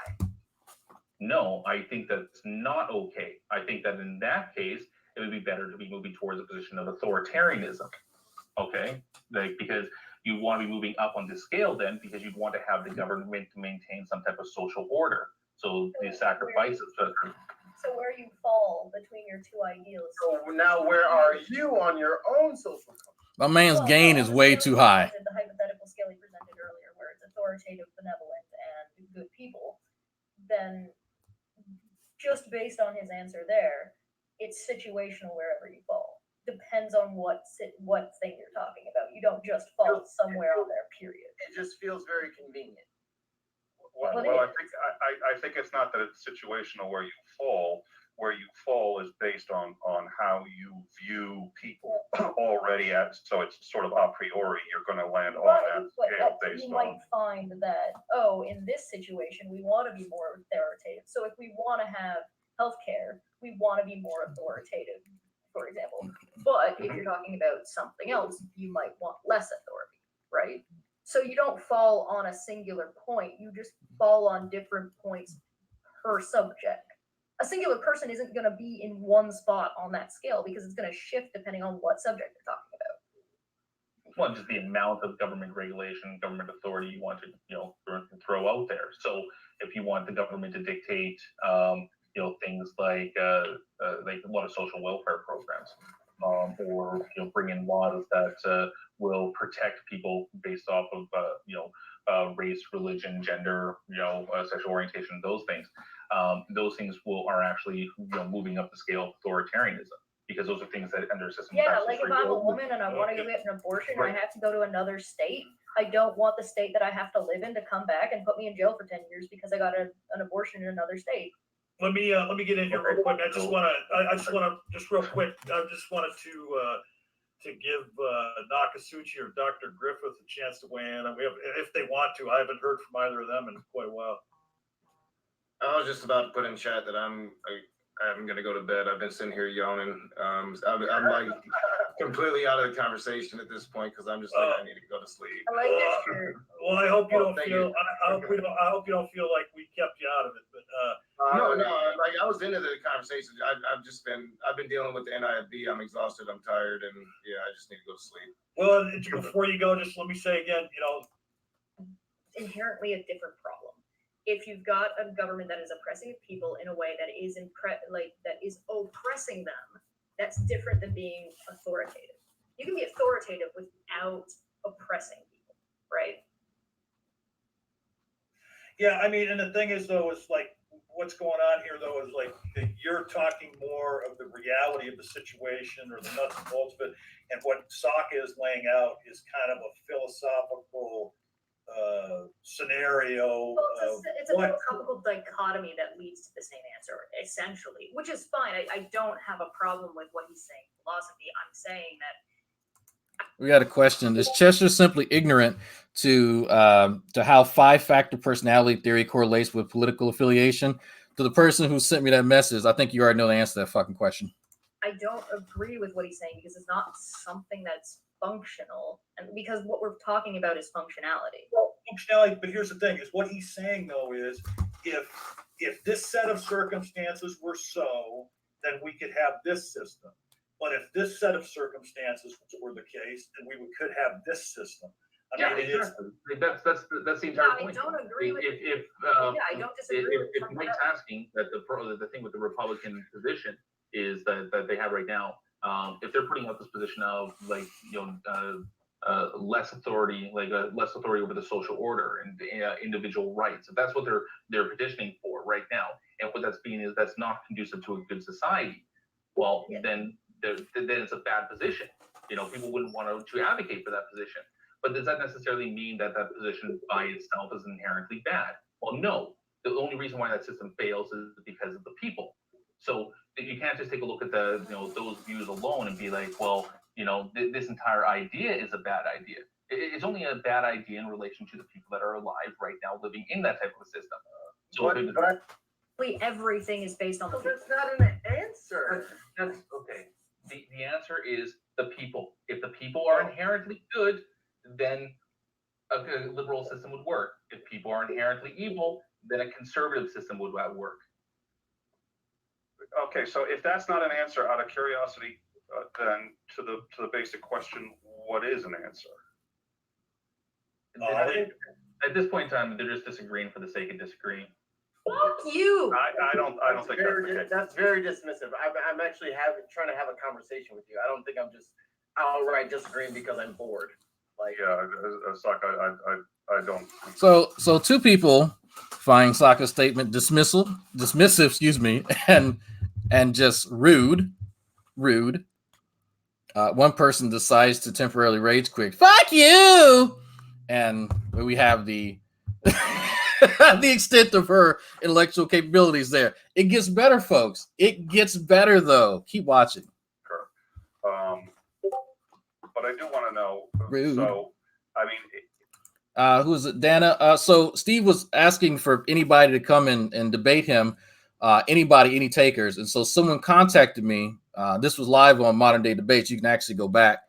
No, I think that's not okay. I think that in that case, it would be better to be moving towards a position of authoritarianism. Okay, like, because you want to be moving up on the scale then, because you want to have the government to maintain some type of social order. So the sacrifices. So where you fall between your two ideals. So now where are you on your own social code? My man's gain is way too high. The hypothetical scale he presented earlier, where it's authoritative, benevolent, and good people, then just based on his answer there, it's situational wherever you fall. Depends on what thing you're talking about. You don't just fall somewhere on there, period. It just feels very convenient. Well, I think it's not that it's situational where you fall. Where you fall is based on how you view people already so it's sort of a priori. You're going to land on that scale based on. You might find that, in this situation, we want to be more authoritative. So if we want to have healthcare, we want to be more authoritative, for example. But if you're talking about something else, you might want less authority, right? So you don't fall on a singular point. You just fall on different points per subject. A singular person isn't going to be in one spot on that scale because it's going to shift depending on what subject you're talking about. Well, just the amount of government regulation, government authority you want to, throw out there. So if you want the government to dictate, things like a lot of social welfare programs, or bring in laws that will protect people based off of race, religion, gender, sexual orientation, those things. Those things are actually moving up the scale of authoritarianism, because those are things that under system. Yeah, like if I'm a woman and I want to get an abortion and I have to go to another state, I don't want the state that I have to live in to come back and put me in jail for 10 years because I got an abortion in another state. Let me get in here real quick. I just wanted to give Nakasuchi or Dr. Griffith a chance to weigh in. If they want to. I haven't heard from either of them in quite a while. I was just about to put in chat that I'm gonna go to bed. I've been sitting here yawning. I'm like completely out of the conversation at this point because I'm just like I need to go to sleep. I like this shirt. Well, I hope you don't feel. I hope you don't feel like we kept you out of it. But no. Like I was into the conversation. I've been dealing with the NIFB. I'm exhausted. I'm tired, and yeah, I just need to go to sleep. Well, before you go, just let me say again, inherently a different problem. If you've got a government that is oppressing people in a way that is oppressing them, that's different than being authoritative. You can be authoritative without oppressing people, right? Yeah, I mean, and the thing is, though, is like what's going on here, though, is like that you're talking more of the reality of the situation or the nuts and bolts of it, and what Sokka is laying out is kind of a philosophical scenario. Well, it's a philosophical dichotomy that leads to the same answer, essentially, which is fine. I don't have a problem with what he's saying, philosophy. I'm saying that We got a question. Is Chester simply ignorant to how 5-factor personality theory correlates with political affiliation? To the person who sent me that message, I think you already know the answer to that fucking question. I don't agree with what he's saying because it's not something that's functional, and because what we're talking about is functionality. Well, functionality, but here's the thing: is what he's saying though is if this set of circumstances were so, then we could have this system. But if this set of circumstances were the case, then we could have this system. I mean, exactly. That's the entire point. I don't agree with. I don't disagree. If Mike's asking that the thing with the Republican position is that they have right now, if they're putting out this position of like less authority, less authority over the social order and individual rights, if that's what they're petitioning for right now, and what that's being is that's not conducive to a good society, well, then it's a bad position. People wouldn't want to advocate for that position. But does that necessarily mean that position by itself is inherently bad? Well, no. The only reason why that system fails is because of the people. So you can't just take a look at those views alone and be like, well, this entire idea is a bad idea. It's only a bad idea in relation to the people that are alive right now living in that type of a system. So everything is based on the people. That's not an answer. That's okay. The answer is the people. If the people are inherently good, then a liberal system would work. If people are inherently evil, then a conservative system would work. Okay, so if that's not an answer, out of curiosity, then to the basic question, what is an answer? At this point in time, they're just disagreeing for the sake of disagreeing. Fuck you! I don't think that's the case. That's very dismissive. I'm actually trying to have a conversation with you. I don't think I'm just outright disagreeing because I'm bored. Sokka, I don't. So two people find Sokka's statement dismissive, and just rude. One person decides to temporarily rage quit. Fuck you! And we have the the extent of her intellectual capabilities there. It gets better, folks. It gets better, though. Keep watching. Sure. But I do want to know. Rude. So, I mean, who is it? Dana. So Steve was asking for anybody to come and debate him. Any takers. And so someone contacted me. This was live on Modern Day Debates. You can actually go back.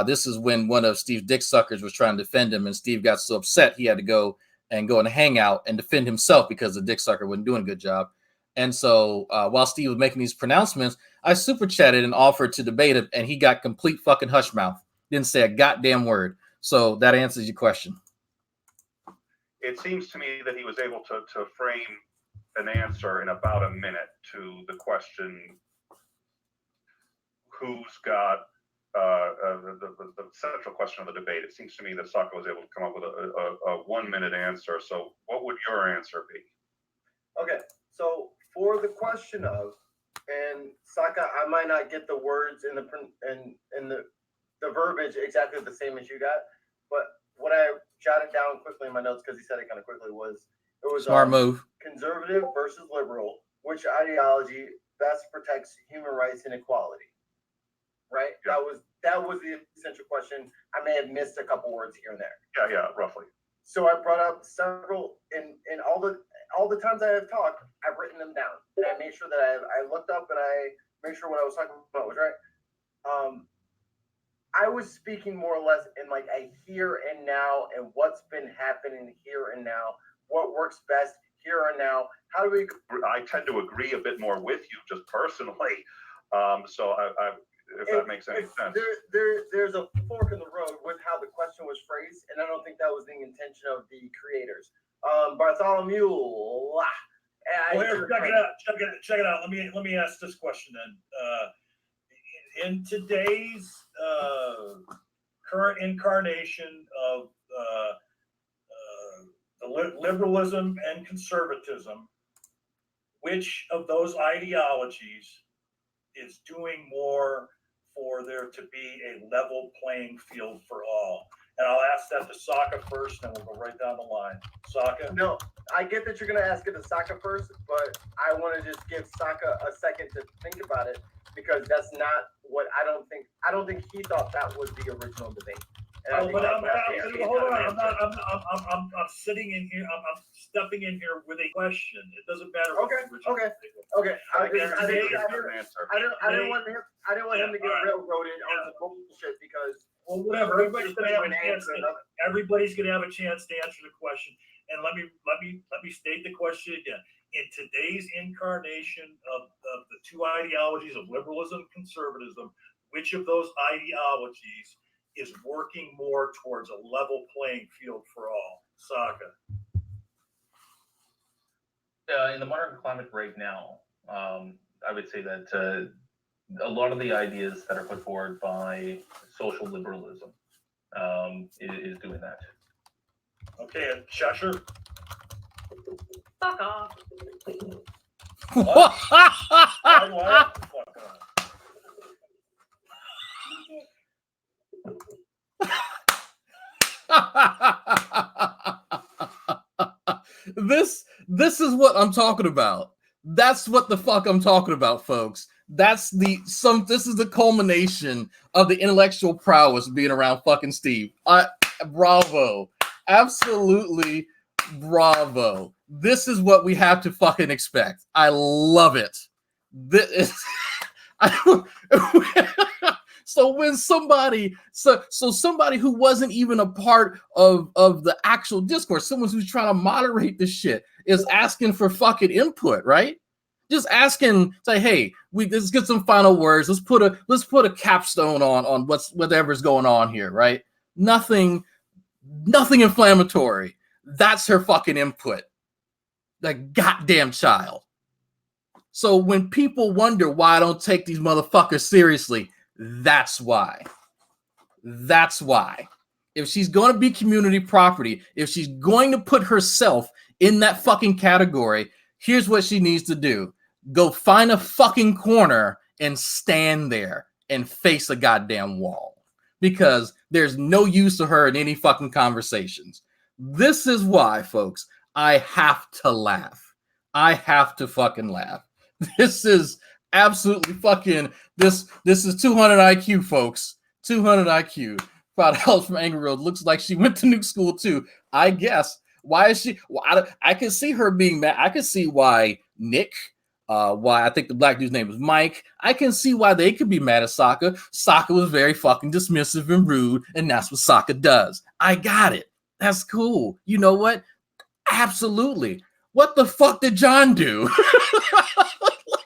This is when one of Steve's dick suckers was trying to defend him, and Steve got so upset he had to go and hang out and defend himself because the dick sucker wasn't doing a good job. And so while Steve was making these pronouncements, I super chatted and offered to debate him, and he got complete fucking hush mouth. Didn't say a goddamn word. So that answers your question. it seems to me that he was able to frame an answer in about a minute to the question, who's got the central question of the debate. It seems to me that Sokka was able to come up with a 1 minute answer. So what would your answer be? Okay, so for the question of, and Sokka, I might not get the words in the verbiage exactly the same as you got, but what I jotted down quickly in my notes, because he said it kind of quickly, was it was smart move. Conservative versus liberal, which ideology best protects human rights and equality? Right? Yeah. That was the essential question. I may have missed a couple words here and there. Yeah, roughly. So I brought up several, in all the times I have talked, I've written them down, and I made sure that I looked up and I made sure what I was talking about was right. I was speaking more or less in like a here and now, and what's been happening here and now, what works best here and now. How do we? I tend to agree a bit more with you, just personally. So if that makes any sense. There's a fork in the road with how the question was phrased, and I don't think that was the intention of the creators. Bartholomew. Check it out. Let me ask this question then. In today's current incarnation of the liberalism and conservatism, which of those ideologies is doing more for there to be a level playing field for all? And I'll ask that to Sokka first, and we'll go right down the line. Sokka? No, I get that you're going to ask it to Sokka first, but I want to just give Sokka a second to think about it, because that's not what I don't don't think he thought that was the original debate. And I Oh, think but that's I'm, what he hold on, kind of I'm not, answered. I'm sitting in here, I'm stepping in here with a question. It doesn't matter. what Okay, the original okay. debate was. Okay, I guarantee you have an answer. I didn't want him to get alright. railroaded on the bullshit because Well, whatever, everybody's gonna have a chance, answer. everybody's gonna have a chance to answer the question. And let me state the question again. In today's incarnation of the two ideologies of liberalism and conservatism, which of those ideologies is working more towards a level playing field for all? Saka. In the modern climate right now, I would say that a lot of the ideas that are put forward by social liberalism is doing that. Okay, and Cheshire. Fuck off. What? Why? Fuck off. This is what I'm talking about. That's what the fuck I'm talking about, folks. This is the culmination of the intellectual prowess being around fucking Steve. Bravo. Absolutely bravo. This is what we have to fucking expect. I love it. This is so when somebody who wasn't even a part of the actual discourse, someone who's trying to moderate the shit is asking for fucking input, right? Just asking, say, hey, let's get some final words. Let's put a capstone on whatever's going on here, right? Nothing inflammatory. That's her fucking input. That goddamn child. So when people wonder why I don't take these motherfuckers seriously, that's why. That's why. If she's going to be community property, if she's going to put herself in that fucking category, here's what she needs to do. Go find a fucking corner and stand there and face a goddamn wall. Because there's no use to her in any fucking conversations. This is why, folks, I have to laugh. I have to fucking laugh. This is absolutely fucking, this is 200 IQ, folks. 200 IQ. Proud House from Angry Road. Looks like she went to Nuke School too. I guess. Why is she? I can see her being mad. I can see why Nick, why I think the black dude's name was Mike. I can see why they could be mad at Sokka. Sokka was very fucking dismissive and rude, and that's what Sokka does. I got it. That's cool. You know what? Absolutely. What the fuck did John do?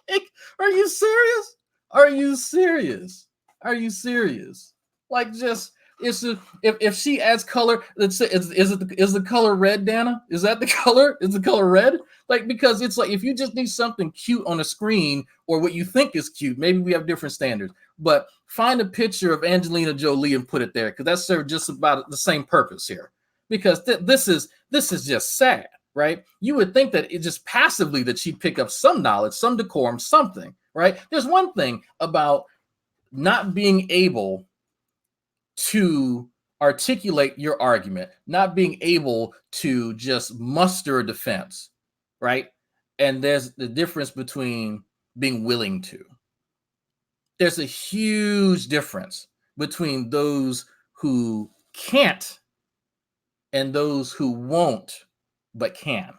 Like, are you serious? Are you serious? Are you serious? Like, just if she adds color, is the color red, Dana? Is that the color? Is the color red? Like, because it's like if you just need something cute on a screen or what you think is cute, maybe we have different standards. But find a picture of Angelina Jolie and put it there, because that serves just about the same purpose here. Because this is just sad, right? You would think that it just passively that she'd pick up some knowledge, some decorum, something, right? There's one thing about not being able to articulate your argument, not being able to just muster a defense, right? And there's the difference between being willing to. There's a huge difference between those who can't and those who won't but can.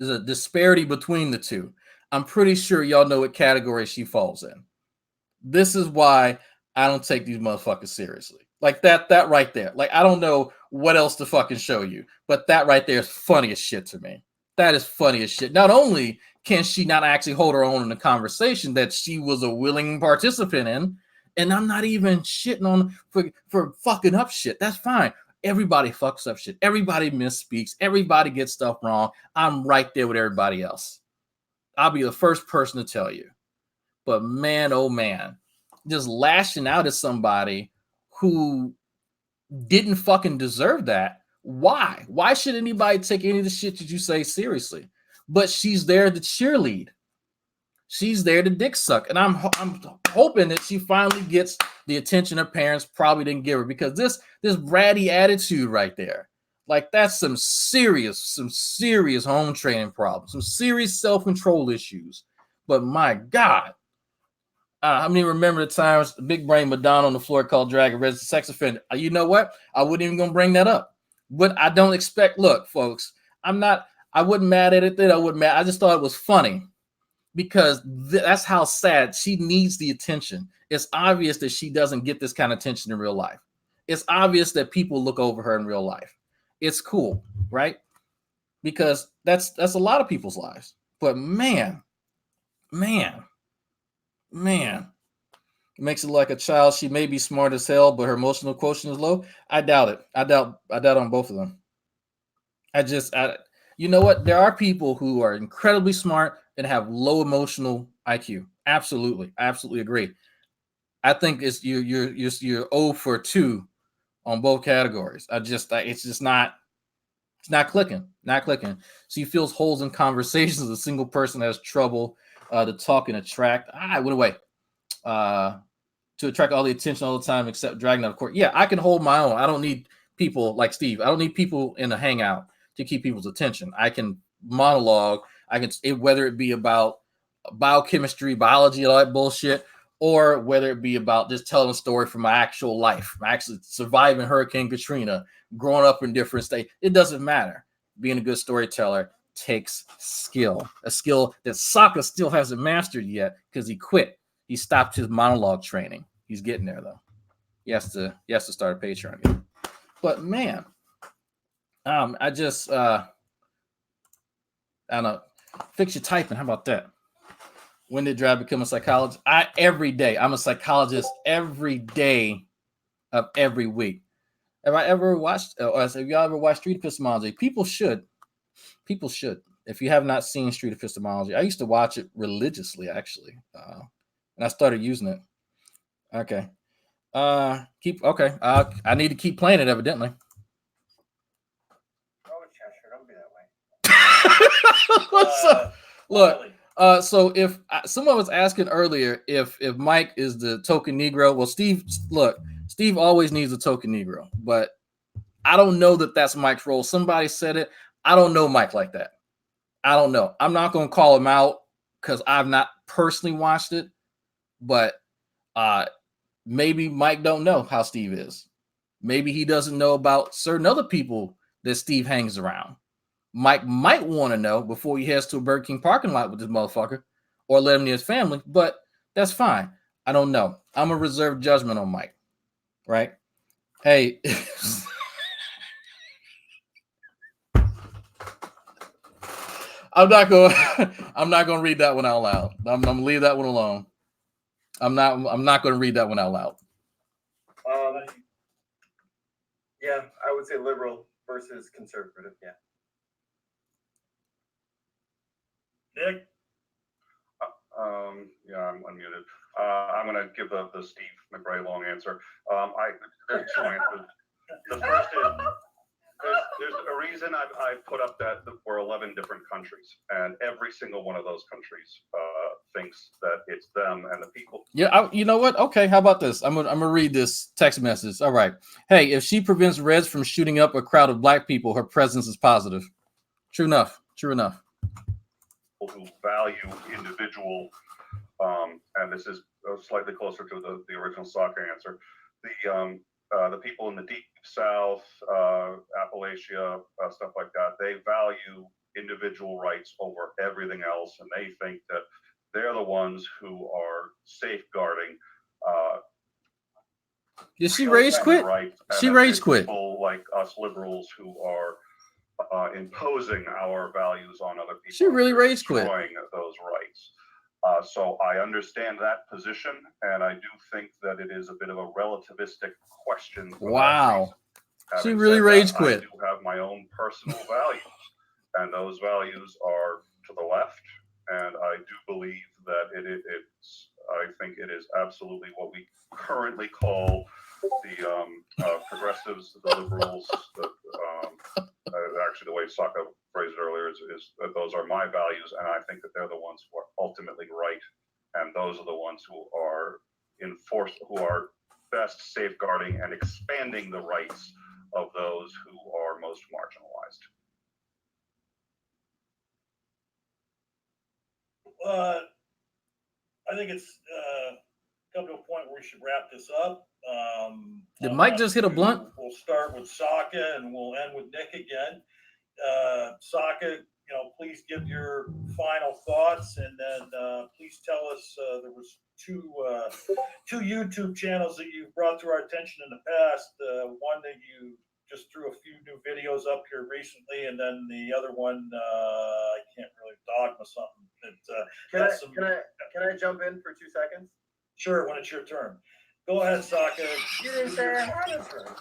There's a disparity between the two. I'm pretty sure y'all know what category she falls in. This is why I don't take these motherfuckers seriously. Like that right there. Like, I don't know what else to fucking show you, but that right there is funny as shit to me. That is funny as shit. Not only can she not actually hold her own in the conversation that she was a willing participant in, and I'm not even shitting on for fucking up shit. That's fine. Everybody fucks up shit. Everybody misspeaks. Everybody gets stuff wrong. I'm right there with everybody else. I'll be the first person to tell you. But man, oh man, just lashing out at somebody who didn't fucking deserve that. Why? Why should anybody take any of the shit that you say seriously? But she's there to cheerlead. She's there to dick suck. And I'm hoping that she finally gets the attention her parents probably didn't give her, because this bratty attitude right there, like, that's some serious home training problems, some serious self-control issues. But my God, How many remember the times Big Brain Madonna on the floor called Drag a registered sex offender? You know what? I wasn't even gonna bring that up. But I don't expect. Look, folks, I wasn't mad at it. Then I wasn't mad. I just thought it was funny because that's how sad she needs the attention. It's obvious that she doesn't get this kind of attention in real life. It's obvious that people look over her in real life. It's cool, right? Because that's a lot of people's lives. But man. It makes it like a child. She may be smart as hell, but her emotional quotient is low. I doubt it. I doubt on both of them. You know what? There are people who are incredibly smart and have low emotional IQ. Absolutely. I absolutely agree. I think it's you're 0 for 2 on both categories. It's not clicking. She feels holes in conversations. A single person has trouble to talk and attract. I went away. To attract all the attention all the time, except dragging out of court. Yeah, I can hold my own. I don't need people like Steve. I don't need people in a hangout to keep people's attention. I can monologue. Whether it be about biochemistry, biology, all that bullshit, or whether it be about just telling a story from my actual life, actually surviving Hurricane Katrina, growing up in different states. It doesn't matter. Being a good storyteller takes skill, a skill that Sokka still hasn't mastered yet because he quit. He stopped his monologue training. He's getting there though. He has to start a Patreon again. But man, I don't know. Fix your typing. How about that? When did Drab become a psychologist? Every day. I'm a psychologist every day of every week. Have I ever watched? Have you ever watched Street Epistemology? People should. If you have not seen Street Epistemology, I used to watch it religiously, actually, and I started using it. Okay. Okay. I need to keep playing it, evidently. Oh, Cheshire, don't be that way. What's up? Look. So if someone was asking earlier if Mike is the token Negro, well, Steve always needs a token Negro, but I don't know that that's Mike's role. Somebody said it. I don't know Mike like that. I don't know. I'm not going to call him out because I've not personally watched it, but maybe Mike don't know how Steve is. Maybe he doesn't know about certain other people that Steve hangs around. Mike might want to know before he heads to a Burger King parking lot with this motherfucker or let him near his family, but that's fine. I don't know. I'm a reserved judgment on Mike, right? Hey, I'm not going to read that one out loud. I'm going to leave that one alone. I'm not going to read that one out loud. Yeah, I would say liberal versus conservative. Yeah. Nick? Yeah, I'm unmuted. I'm going to give the Steve McRae long answer. There's two answers. The first is there's a reason I've put up that we're 11 different countries, and every single one of those countries thinks that it's them and the people. Yeah, you know what? Okay, how about this? I'm gonna read this text message. All right. Hey, if she prevents Reds from shooting up a crowd of black people, her presence is positive. True enough. Who value individual, and this is slightly closer to the original soccer answer. The people in the deep south, Appalachia, stuff like that, they value individual rights over everything else, and they think that they're the ones who are safeguarding. Did she rage quit? She rage quit. People like us liberals who are imposing our values on other people. She really rage quit. Destroying those rights. So I understand that position, and I do think that it is a bit of a relativistic question. Wow. She really rage quit. I do have my own personal values, and those values are to the left, and I do believe that I think it is absolutely what we currently call the progressives, the liberals, actually the way Sokka phrased it earlier is that those are my values, and I think that they're the ones who are ultimately right, and those are the ones who are best safeguarding and expanding the rights of those who are most marginalized. I think it's come to a point where we should wrap this up. Did Mike just hit a blunt? We'll start with Sokka and we'll end with Nick again. Sokka, please give your final thoughts, and then please tell us there was two YouTube channels that you brought to our attention in the past. One that you just threw a few new videos up here recently, and then the other one I can't really dogma something. Can I jump in for 2 seconds? Sure, when it's your turn. Go ahead, Sokka. You didn't say I had a turn.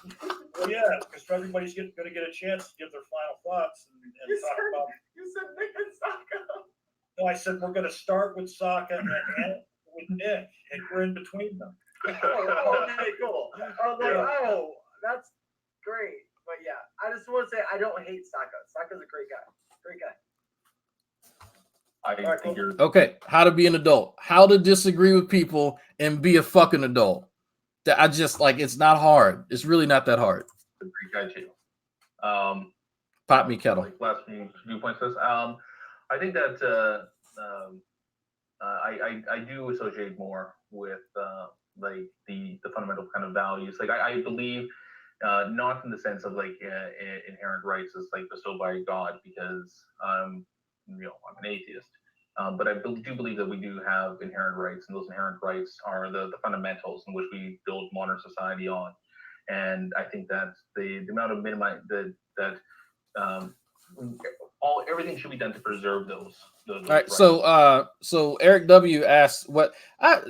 Well, yeah, because everybody's going to get a chance to give their final thoughts and talk about. You said Nick and Sokka. No, I said we're going to start with Sokka and end with Nick, and we're in between them. Okay, cool. I was like, oh, that's great. But yeah, I just want to say I don't hate Sokka. Sokka's a great guy. Great guy. I think you're Okay, how to be an adult, how to disagree with people and be a fucking adult. That I just like, it's not hard. It's really not that hard. a great guy too. Pop me kettle. Like last few points. I think that I do associate more with like the fundamental kind of values. Like I believe not in the sense of like inherent rights as like bestowed by God, because I'm an atheist. But I do believe that we do have inherent rights, and those inherent rights are the fundamentals in which we build modern society on. And I think that the amount of everything should be done to preserve those All right, rights. so Eric W asked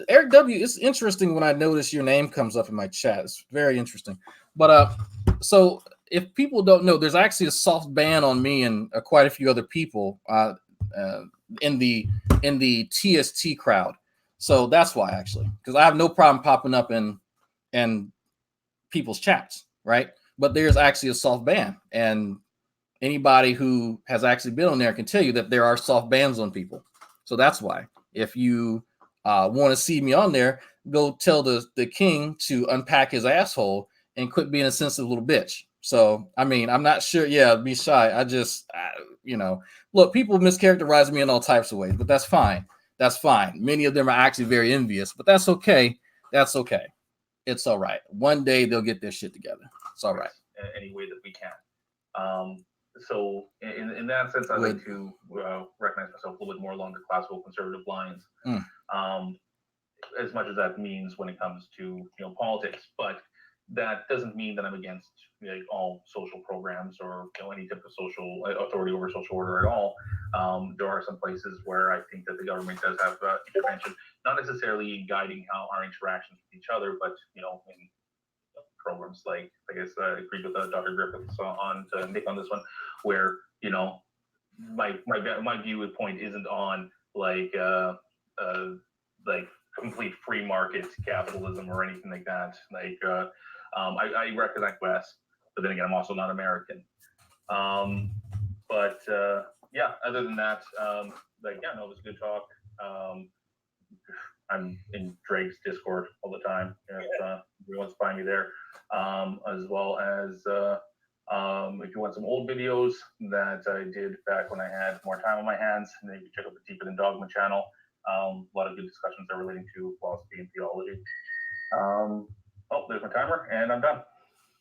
Eric W. It's interesting when I notice your name comes up in my chat. It's very interesting. But so if people don't know, there's actually a soft ban on me and quite a few other people in the TST crowd. So that's why, actually, because I have no problem popping up in people's chats, right? But there's actually a soft ban, and anybody who has actually been on there can tell you that there are soft bans on people. So that's why. If you want to see me on there, go tell the king to unpack his asshole and quit being a sensitive little bitch. So, I mean, I'm not sure. Yeah, be shy. Look, people mischaracterize me in all types of ways, but that's fine. That's fine. Many of them are actually very envious, but that's okay. That's okay. It's all right. One day they'll get their shit together. It's all right. Any way that we can. So in that sense, I like to recognize myself a little bit more along the classical conservative lines, as much as that means when it comes to politics. But that doesn't mean that I'm against all social programs or any type of social authority over social order at all. There are some places where I think that the government does have intervention, not necessarily in guiding how our interactions with each other, but in programs like, I guess I agreed with Dr. Griffiths on to Nick on this one, where my viewpoint isn't on like complete free market capitalism or anything like that. Like I recognize West, but then again I'm also not American. Yeah, other than that, it was a good talk. I'm in Drake's Discord all the time. If you want to find me there, as well as if you want some old videos that I did back when I had more time on my hands, and then you can check out the Deeper Than Dogma channel. A lot of good discussions are relating to philosophy and theology. There's my timer, and I'm done.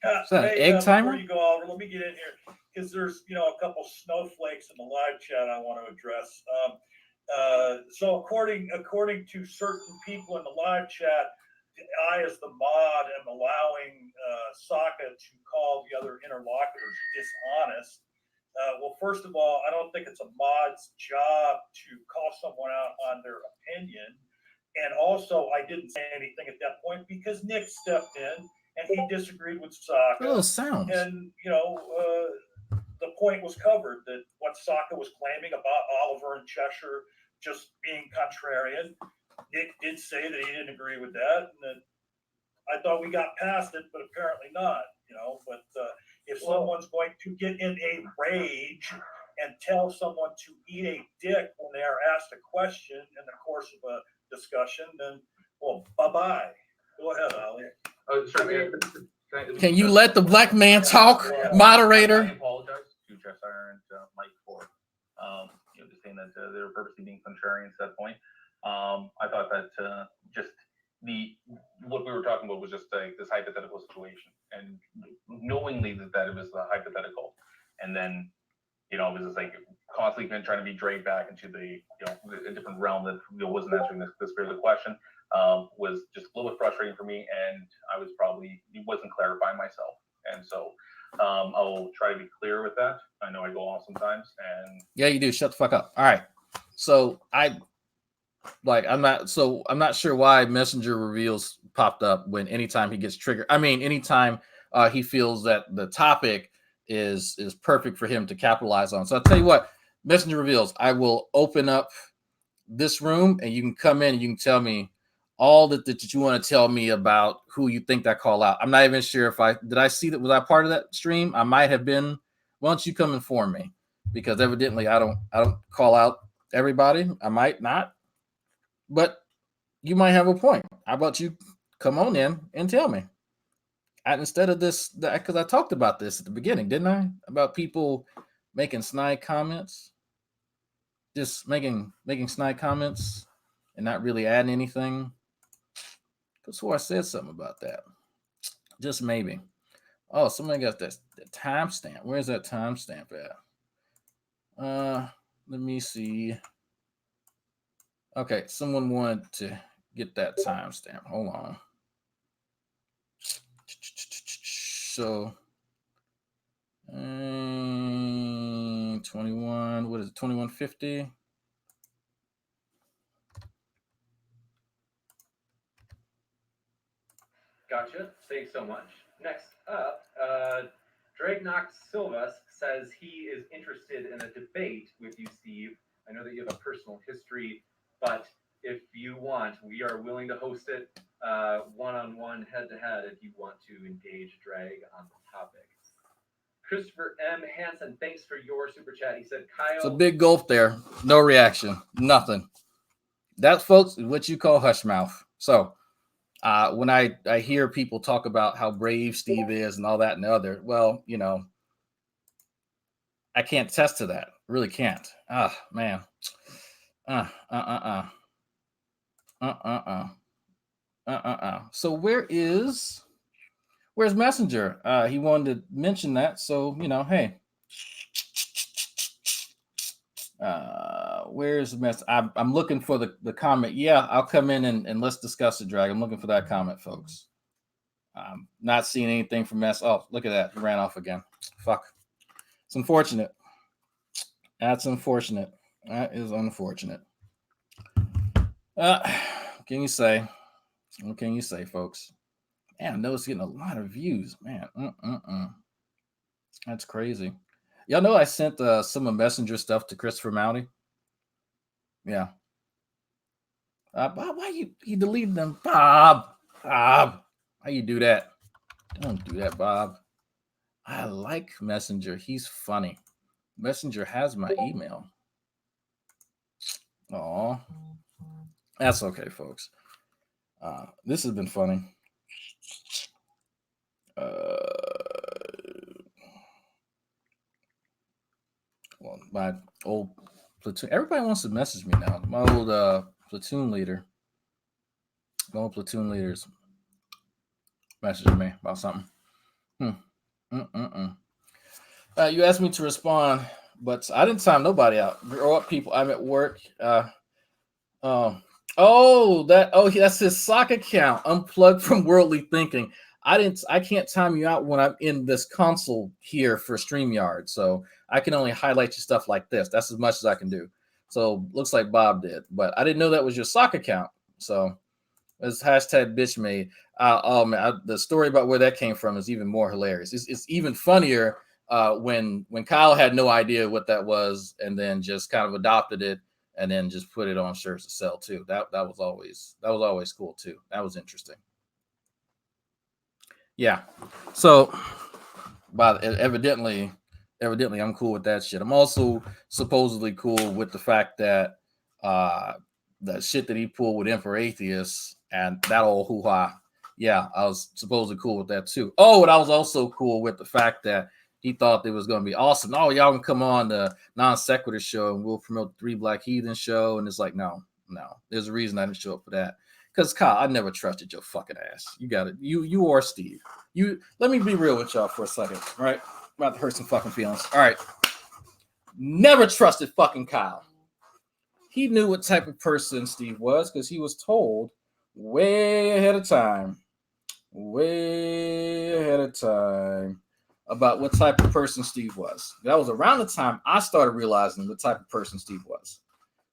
Is that an egg timer? Before you go, Oliver, let me get in here because there's a couple snowflakes in the live chat I want to address. So according to certain people in the live chat, I, as the mod, am allowing Sokka to call the other interlocutors dishonest. Well, first of all, I don't think it's a mod's job to call someone out on their opinion. And also, I didn't say anything at that point because Nick stepped in and he disagreed with Sokka. Oh, sounds. And, the point was covered that what Sokka was claiming about Oliver and Cheshire just being contrarian. Nick did say that he didn't agree with that, and that I thought we got past it, but apparently not. But if someone's going to get in a rage and tell someone to eat a dick when they are asked a question in the course of a discussion, then bye-bye. Go ahead, Ali. Can you let the black man talk, moderator? I apologize to Cheshire and Mike for just saying that they were purposely being contrarian at that point. I thought that just the like this hypothetical situation, and knowingly that it was a hypothetical, and then it was just like constantly trying to be dragged back into the a different realm that wasn't answering the spirit of the question, was just a little bit frustrating for me, and I wasn't clarifying myself, and so I'll try to be clear with that. I know I go off sometimes, and yeah, you do. Shut the fuck up. All right, so I'm not sure why messenger reveals popped up when anytime he gets triggered. I mean, anytime he feels that the topic is perfect for him to capitalize on. So I'll tell you what, messenger reveals, I will open up this room and you can come in and you can tell me all that you want to tell me about who you think that call out. I'm not even sure if I see that. Was I part of that stream? I might have been. Why don't you come inform me? Because evidently I don't call out everybody. I might not, but you might have a point. How about you come on in and tell me? Instead of this, because I talked about this at the beginning, didn't I? About people making snide comments, just making snide comments and not really adding anything. That's why I said something about that. Just maybe. Oh, somebody got that timestamp. Where's that timestamp at? Let me see. Okay, someone wanted to get that timestamp. Hold on. So 21, what is it, 2150? Gotcha. Thanks so much. Next up, Dragnox Silva says he is interested in a debate with you, Steve. I know that you have a personal history, but if you want, we are willing to host it one-on-one, head-to-head, if you want to engage Drag on the topic. Christopher M. Hansen, thanks for your super chat. He said, Kyle. It's a big gulp there. No reaction. Nothing. That, folks, is what you call hush mouth. So when I hear people talk about how brave Steve is and all that and the other, well, I can't attest to that. Really can't. Ah, man. So where's Messenger? He wanted to mention that. So, hey. Where's the mess? I'm looking for the comment. Yeah, I'll come in and let's discuss it, Drag. I'm looking for that comment, folks. I'm not seeing anything from Mess. Oh, look at that. He ran off again. Fuck. It's unfortunate. That's unfortunate. That is unfortunate. What can you say? What can you say, folks? Man, I know it's getting a lot of views. Man, that's crazy. Y'all know I sent some of Messenger stuff to Christopher Mounty. Yeah. Bob, why you deleted them? Bob, how you do that? Don't do that, Bob. I like Messenger. He's funny. Messenger has my email. Oh, that's okay, folks. This has been funny. Well, my old platoon. Everybody wants to message me now. My old platoon leader. My old platoon leaders messaging me about something. You asked me to respond, but I didn't time nobody out. Grow up, people. I'm at work. That's his sock account. Unplugged from worldly thinking. I can't time you out when I'm in this console here for StreamYard. So I can only highlight your stuff like this. That's as much as I can do. So looks like Bob did, but I didn't know that was your sock account. So it's hashtag bitch made. The story about where that came from is even more hilarious. It's even funnier when Kyle had no idea what that was and then just kind of adopted it and then just put it on shirts to sell too. That was always cool too. That was interesting. Yeah. So, but evidently I'm cool with that shit. I'm also supposedly cool with the fact that the shit that he pulled with Emperor Atheist and that old hoo-ha. Yeah, I was supposedly cool with that too. Oh, and I was also cool with the fact that he thought it was going to be awesome. Oh, y'all can come on the Non Sequitur show and we'll promote the Three Black Heathen show. And it's like, no. There's a reason I didn't show up for that. Because Kyle, I never trusted your fucking ass. You got it. You or Steve. Let me be real with y'all for a second. All right. I'm about to hurt some fucking feelings. All right. Never trusted fucking Kyle. He knew what type of person Steve was because he was told way ahead of time about what type of person Steve was. That was around the time I started realizing the type of person Steve was.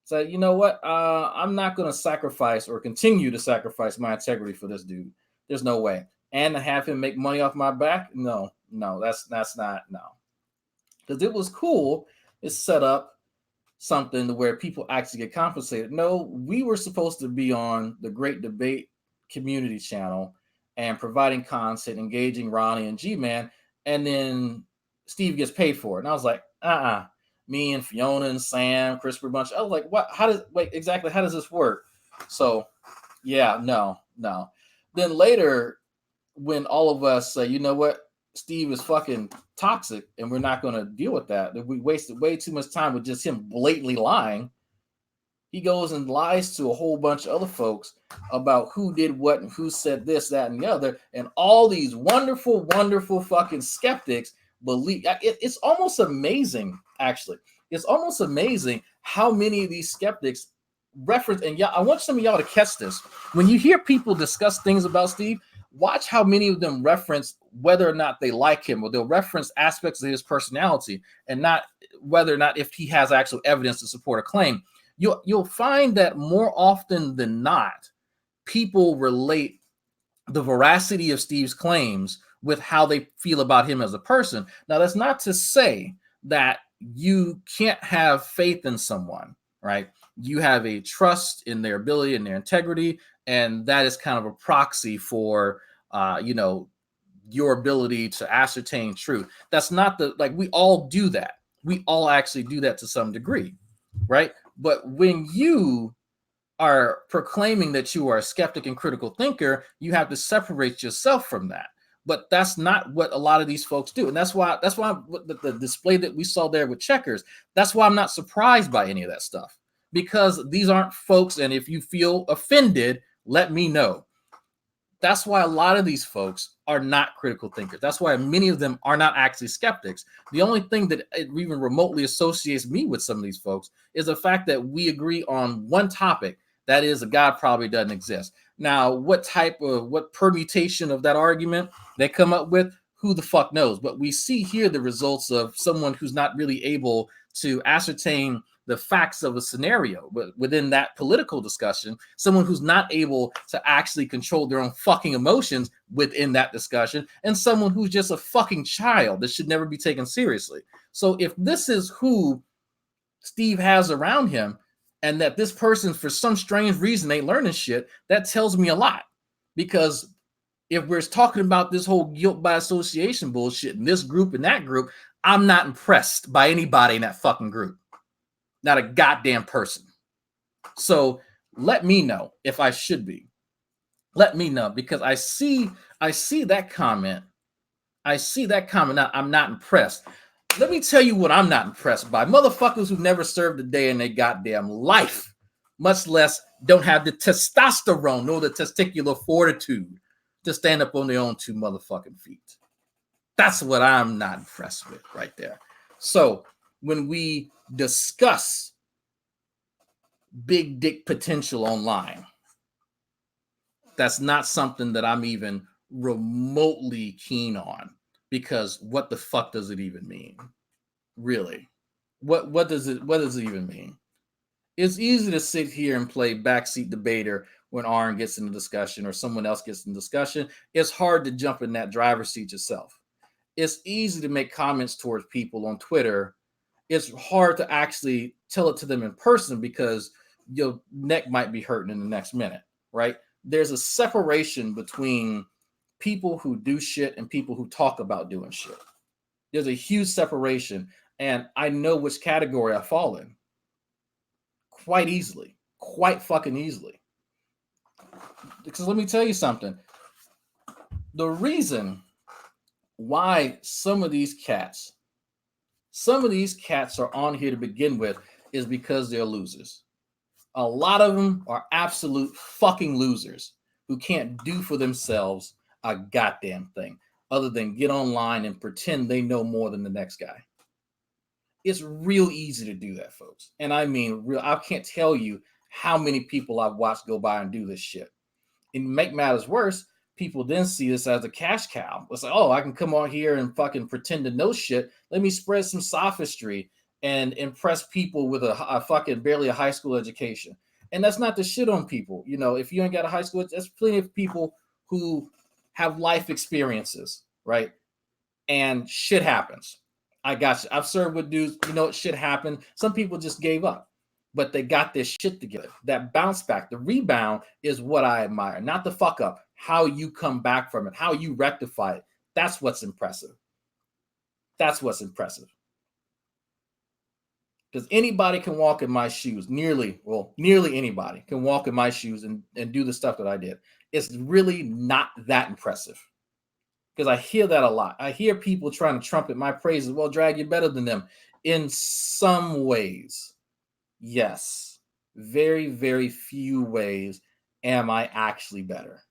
So, you know what? I'm not going to sacrifice or continue to sacrifice my integrity for this dude. There's no way. And to have him make money off my back? No, that's not, no. Because it was cool. It's set up something to where people actually get compensated. No, we were supposed to be on the Great Debate Community channel and providing content, engaging Ronnie and G-Man, and then Steve gets paid for it. And I was like, me and Fiona and Sam, Christopher Bunch. I was like, what? How does this work? So, yeah, no. Then later, when all of us say, you know what, Steve is fucking toxic and we're not going to deal with that, we wasted way too much time with just him blatantly lying. He goes and lies to a whole bunch of other folks about who did what and who said this, that, and the other. And all these wonderful, wonderful fucking skeptics believe. It's almost amazing, actually. It's almost amazing how many of these skeptics reference. And yeah, I want some of y'all to catch this. When you hear people discuss things about Steve, watch how many of them reference whether or not they like him, or they'll reference aspects of his personality and not whether or not if he has actual evidence to support a claim. You'll find that more often than not, people relate the veracity of Steve's claims with how they feel about him as a person. Now, that's not to say that you can't have faith in someone, right? You have a trust in their ability and their integrity, and that is kind of a proxy for, your ability to ascertain truth. That's not we all do that. We all actually do that to some degree, right? But when you are proclaiming that you are a skeptic and critical thinker, you have to separate yourself from that. But that's not what a lot of these folks do. And that's why the display that we saw there with Checkers, that's why I'm not surprised by any of that stuff, because these aren't folks. And if you feel offended, let me know. That's why a lot of these folks are not critical thinkers. That's why many of them are not actually skeptics. The only thing that even remotely associates me with some of these folks is the fact that we agree on one topic. That is, a God probably doesn't exist. Now, what permutation of that argument they come up with, who the fuck knows? But we see here the results of someone who's not really able to ascertain the facts of a scenario within that political discussion, someone who's not able to actually control their own fucking emotions within that discussion, and someone who's just a fucking child that should never be taken seriously. So if this is who Steve has around him, and that this person, for some strange reason, ain't learning shit, that tells me a lot. Because if we're talking about this whole guilt by association bullshit in this group and that group, I'm not impressed by anybody in that fucking group. Not a goddamn person. So let me know if I should be. Let me know, because I see that comment. I see that comment. Now, I'm not impressed. Let me tell you what I'm not impressed by. Motherfuckers who've never served a day in their goddamn life, much less don't have the testosterone nor the testicular fortitude to stand up on their own two motherfucking feet. That's what I'm not impressed with right there. So when we discuss big dick potential online, that's not something that I'm even remotely keen on, because what the fuck does it even mean? Really? What does it even mean? It's easy to sit here and play backseat debater when Aaron gets in the discussion or someone else gets in the discussion. It's hard to jump in that driver's seat yourself. It's easy to make comments towards people on Twitter. It's hard to actually tell it to them in person because your neck might be hurting in the next minute, right? There's a separation between people who do shit and people who talk about doing shit. There's a huge separation, and I know which category I fall in quite easily, quite fucking easily. Because let me tell you something. The reason why some of these cats are on here to begin with is because they're losers. A lot of them are absolute fucking losers who can't do for themselves a goddamn thing other than get online and pretend they know more than the next guy. It's real easy to do that, folks. And I mean, real. I can't tell you how many people I've watched go by and do this shit. And make matters worse, people then see this as a cash cow. It's like, oh, I can come on here and fucking pretend to know shit. Let me spread some sophistry and impress people with a fucking barely a high school education. And that's not the shit on people. You know, if you ain't got a high school, there's plenty of people who have life experiences, right? And shit happens. I got you. I've served with dudes, you know, shit happened. Some people just gave up, but they got their shit together. That bounce back, the rebound is what I admire, not the fuck up. How you come back from it, how you rectify it. That's what's impressive. That's what's impressive. Because anybody can walk in my shoes, nearly anybody can walk in my shoes and do the stuff that I did. It's really not that impressive. Because I hear that a lot. I hear people trying to trumpet my praises. Well, Drag, you're better than them. In some ways, yes. Very, very few ways am I actually better.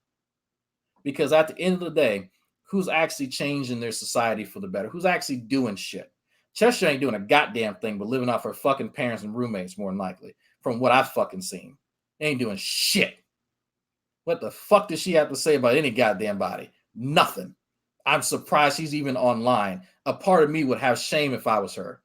Because at the end of the day, who's actually changing their society for the better? Who's actually doing shit? Cheshire ain't doing a goddamn thing but living off her fucking parents and roommates, more than likely, from what I've fucking seen. Ain't doing shit. What the fuck does she have to say about any goddamn body? Nothing. I'm surprised she's even online. A part of me would have shame if I was her.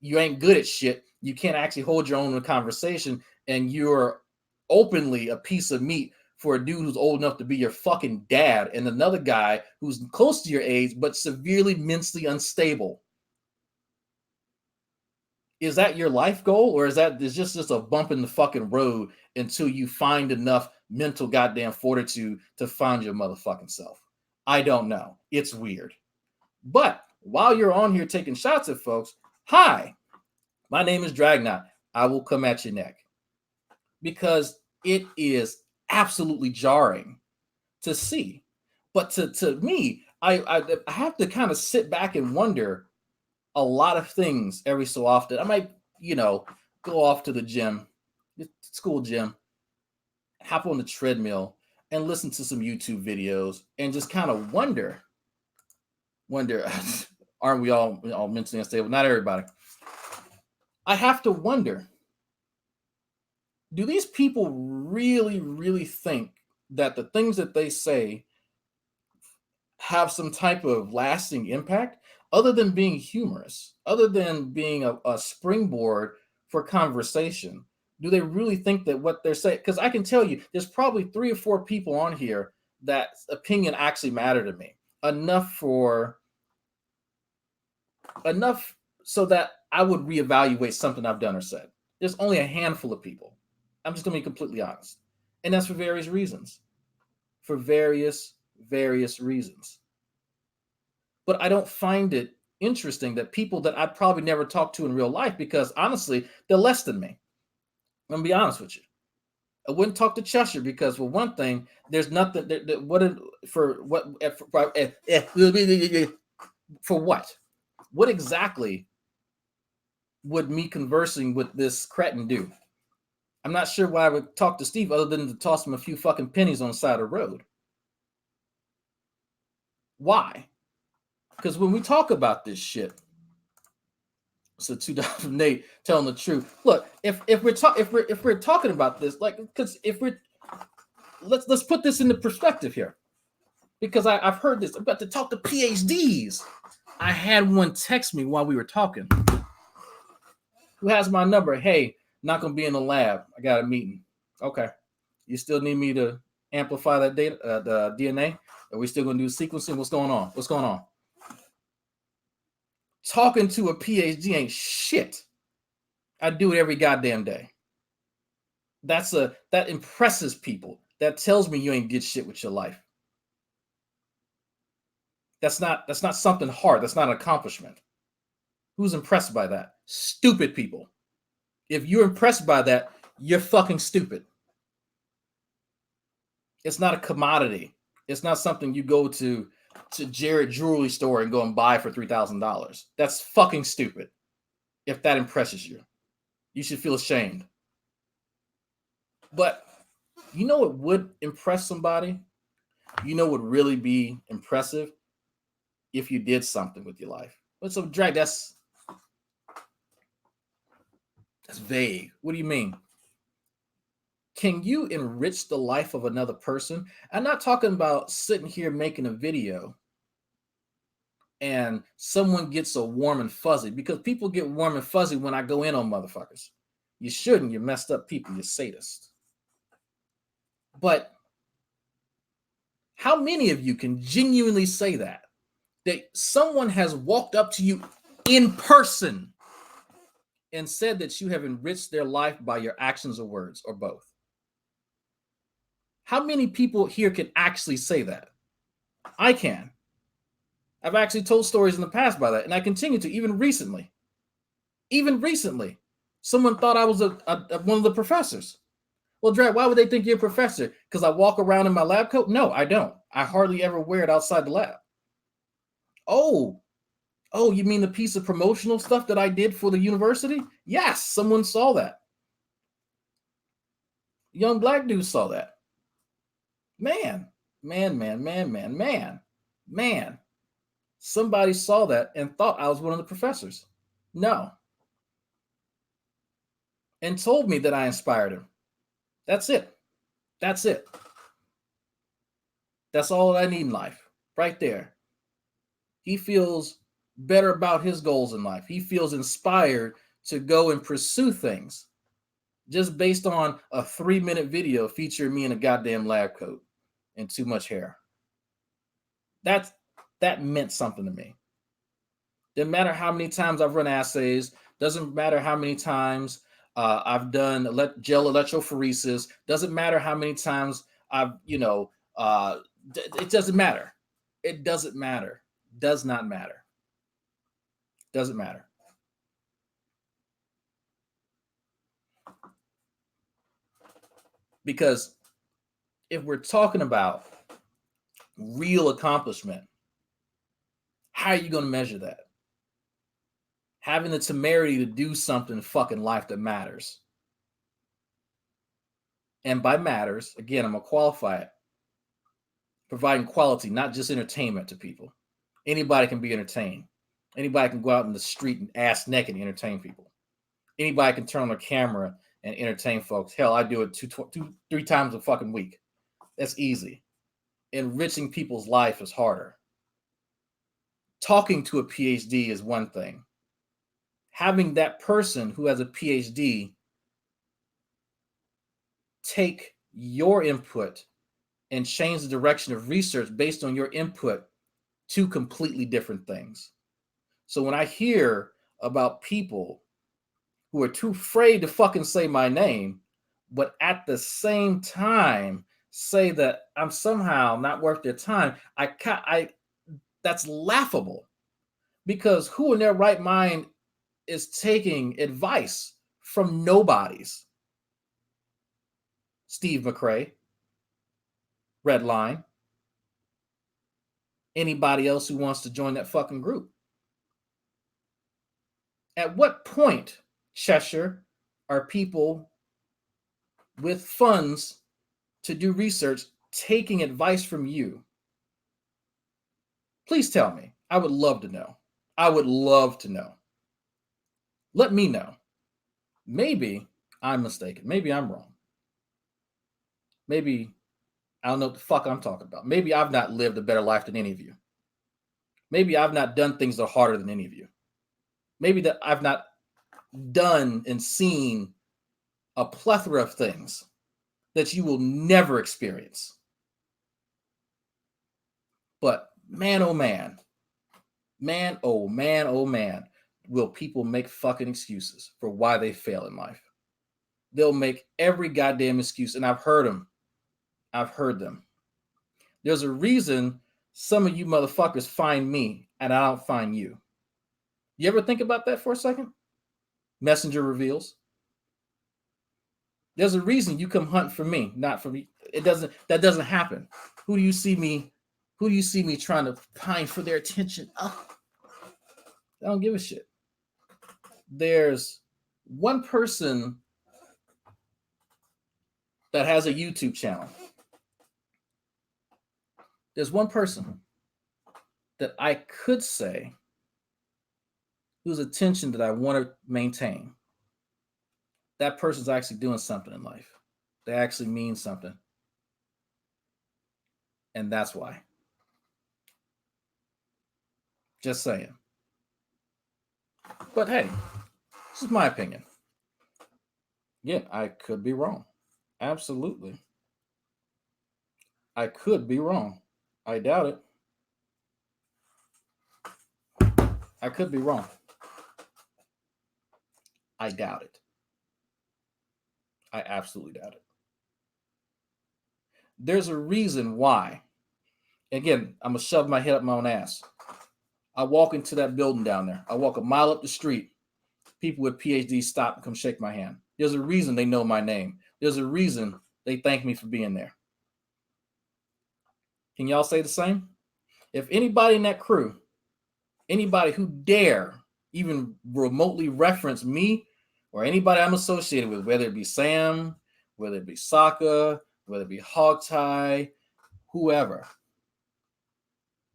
You ain't good at shit. You can't actually hold your own in a conversation, and you're openly a piece of meat for a dude who's old enough to be your fucking dad and another guy who's close to your age but severely mentally unstable. Is that your life goal, or is just a bump in the fucking road until you find enough mental goddamn fortitude to find your motherfucking self? I don't know. It's weird. But while you're on here taking shots at folks, hi, my name is Dragnot. I will come at your neck. Because it is absolutely jarring to see. But to me, I have to kind of sit back and wonder a lot of things every so often. I might, go off to the gym, school gym, hop on the treadmill and listen to some YouTube videos and just kind of wonder, aren't we all mentally unstable? Not everybody. I have to wonder, do these people really, really think that the things that they say have some type of lasting impact other than being humorous, other than being a springboard for conversation? Do they really think that what they're saying? Because I can tell you, there's probably 3 or 4 people on here that opinion actually matter to me enough so that I would reevaluate something I've done or said. There's only a handful of people. I'm just going to be completely honest. And that's for various reasons. For various reasons. But I don't find it interesting that people that I'd probably never talk to in real life, because honestly, they're less than me. I'm going to be honest with you. I wouldn't talk to Cheshire because, for one thing, there's nothing for what? What exactly would me conversing with this cretin do? I'm not sure why I would talk to Steve other than to toss him a few fucking pennies on the side of the road. Why? Because when we talk about this shit, so 2008 telling the truth. Look, if we're talking about this, like, because let's put this into perspective here, because I've heard this. I'm about to talk to PhDs. I had one text me while we were talking, who has my number. Hey, not gonna be in the lab. I got a meeting. Okay, you still need me to amplify that data, the DNA? Are we still gonna do sequencing? What's going on? Talking to a PhD ain't shit. I do it every goddamn day. That impresses people. That tells me you ain't did shit with your life. That's not something hard. That's not an accomplishment. Who's impressed by that? Stupid people. If you're impressed by that, you're fucking stupid. It's not a commodity. It's not something you go to Jared jewelry store and go and buy for $3,000. That's fucking stupid. If that impresses you, you should feel ashamed. But you know what would impress somebody? You know what would really be impressive? If you did something with your life. But so Drake, that's vague. What do you mean? Can you enrich the life of another person? I'm not talking about sitting here making a video and someone gets a warm and fuzzy, because people get warm and fuzzy when I go in on motherfuckers. You shouldn't. You're messed up people. You're sadists. But how many of you can genuinely say that someone has walked up to you in person and said that you have enriched their life by your actions or words, or both? How many people here can actually say that? I can. I've actually told stories in the past by that, and I continue to, even recently. Even recently, someone thought I was one of the professors. Well, Dre, why would they think you're a professor? Because I walk around in my lab coat? No, I don't. I hardly ever wear it outside the lab. Oh, you mean the piece of promotional stuff that I did for the university? Yes, someone saw that. Young black dude saw that. Man. Somebody saw that and thought I was one of the professors. No. And told me that I inspired him. That's it. That's it. That's all I need in life. Right there. He feels better about his goals in life. He feels inspired to go and pursue things just based on a 3-minute video featuring me in a goddamn lab coat and too much hair. That meant something to me. Doesn't matter how many times I've run assays. Doesn't matter how many times I've done gel electrophoresis. Doesn't matter how many times I've, it doesn't matter. It doesn't matter. Does not matter. Doesn't matter. Because if we're talking about real accomplishment, how are you going to measure that? Having the temerity to do something in fucking life that matters. And by matters, again, I'm going to qualify it. Providing quality, not just entertainment to people. Anybody can be entertained. Anybody can go out in the street and ass naked and entertain people. Anybody can turn on a camera and entertain folks. Hell, I do it 3 times a fucking week. That's easy. Enriching people's life is harder. Talking to a PhD is one thing. Having that person who has a PhD take your input and change the direction of research based on your input, 2 completely different things. So when I hear about people who are too afraid to fucking say my name, but at the same time say that I'm somehow not worth their time, that's laughable. Because who in their right mind is taking advice from nobodies? Steve McRae, Redline, anybody else who wants to join that fucking group. At what point, Cheshire, are people with funds to do research taking advice from you? Please tell me. I would love to know. I would love to know. Let me know. Maybe I'm mistaken. Maybe I'm wrong. Maybe I don't know what the fuck I'm talking about. Maybe I've not lived a better life than any of you. Maybe I've not done things that are harder than any of you. Maybe that I've not done and seen a plethora of things that you will never experience. But man, oh man, will people make fucking excuses for why they fail in life. They'll make every goddamn excuse, and I've heard them. I've heard them. There's a reason some of you motherfuckers find me and I don't find you. You ever think about that for a second? Messenger reveals. There's a reason you come hunt for me, not for me. That doesn't happen. Who do you see me trying to pine for their attention? Oh, I don't give a shit. There's one person that has a YouTube channel. There's one person that I could say whose attention that I want to maintain. That person's actually doing something in life. They actually mean something. And that's why. Just saying. But hey, this is my opinion. Yeah, I could be wrong. Absolutely. I could be wrong. I doubt it. I could be wrong. I doubt it. I absolutely doubt it. There's a reason why. Again, I'm going to shove my head up my own ass. I walk into that building down there. I walk a mile up the street. People with PhDs stop and come shake my hand. There's a reason they know my name. There's a reason they thank me for being there. Can y'all say the same? If anybody in that crew, anybody who dare even remotely reference me or anybody I'm associated with, whether it be Sam, whether it be Sokka, whether it be Hogtie, whoever,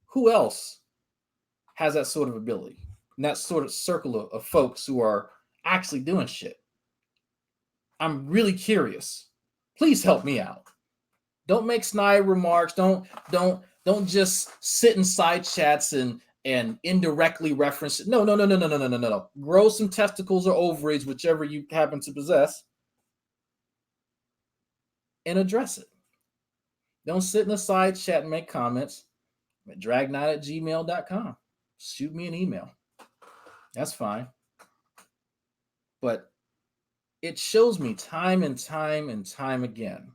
who else has that sort of ability and that sort of circle of folks who are actually doing shit? I'm really curious. Please help me out. Don't make snide remarks. Don't just sit in side chats and indirectly reference it. No. Grow some testicles or ovaries, whichever you happen to possess, and address it. Don't sit in a side chat and make comments. Dragnight@gmail.com. Shoot me an email. That's fine. But it shows me time and time again,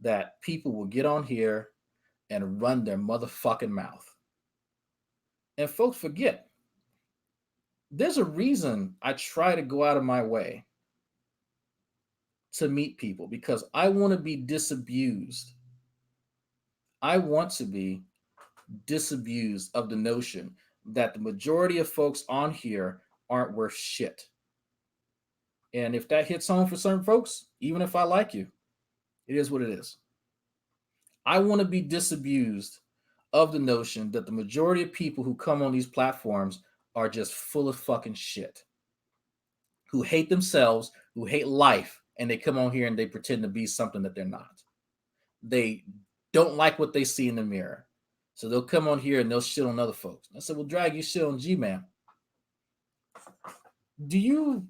that people will get on here and run their motherfucking mouth. And folks forget, there's a reason I try to go out of my way to meet people, because I want to be disabused. I want to be disabused of the notion that the majority of folks on here aren't worth shit. And if that hits home for certain folks, even if I like you, it is what it is. I want to be disabused of the notion that the majority of people who come on these platforms are just full of fucking shit, who hate themselves, who hate life, and they come on here and they pretend to be something that they're not. They don't like what they see in the mirror. So they'll come on here and they'll shit on other folks. I said, well, Drag, you shit on G-Man. Do you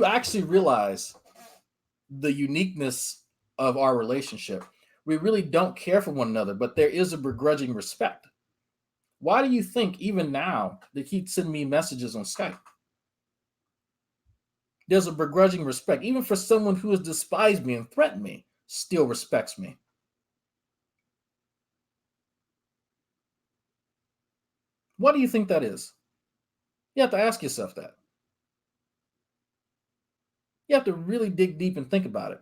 actually realize the uniqueness of our relationship? We really don't care for one another, but there is a begrudging respect. Why do you think even now they keep sending me messages on Skype? There's a begrudging respect. Even for someone who has despised me and threatened me, still respects me. What do you think that is? You have to ask yourself that. You have to really dig deep and think about it.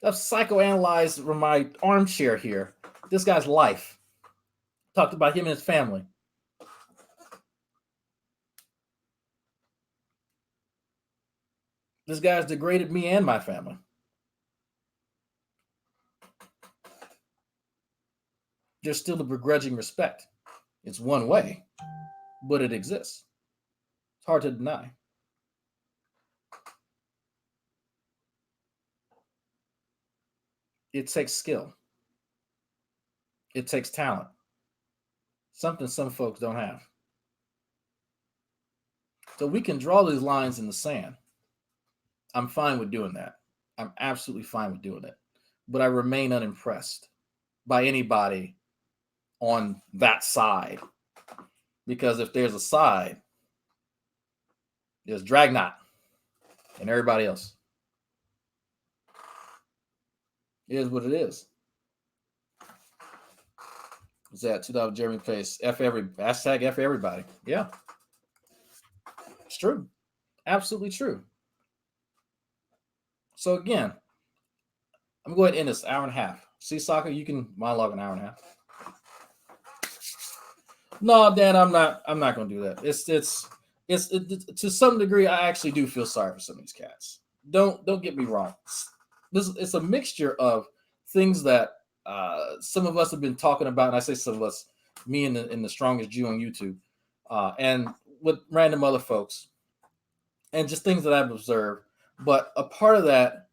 I've psychoanalyzed from my armchair here this guy's life. Talked about him and his family. This guy's degraded me and my family. There's still a begrudging respect. It's one way, but it exists. It's hard to deny. It takes skill. It takes talent. Something some folks don't have. So we can draw these lines in the sand. I'm fine with doing that. I'm absolutely fine with doing it. But I remain unimpressed by anybody on that side. Because if there's a side, there's Dragknot and everybody else. It is what it is. What's that? $2 Jeremy Place. Hashtag F everybody. Yeah. It's true. Absolutely true. So again, I'm going to end this hour and a half. See, Sokka, you can monologue an hour and a half. No, Dan, I'm not going to do that. It's to some degree, I actually do feel sorry for some of these cats. don't get me wrong. It's a mixture of things that some of us have been talking about, and I say some of us, me and the strongest Jew on YouTube, and with random other folks, and just things that I've observed. But a part of that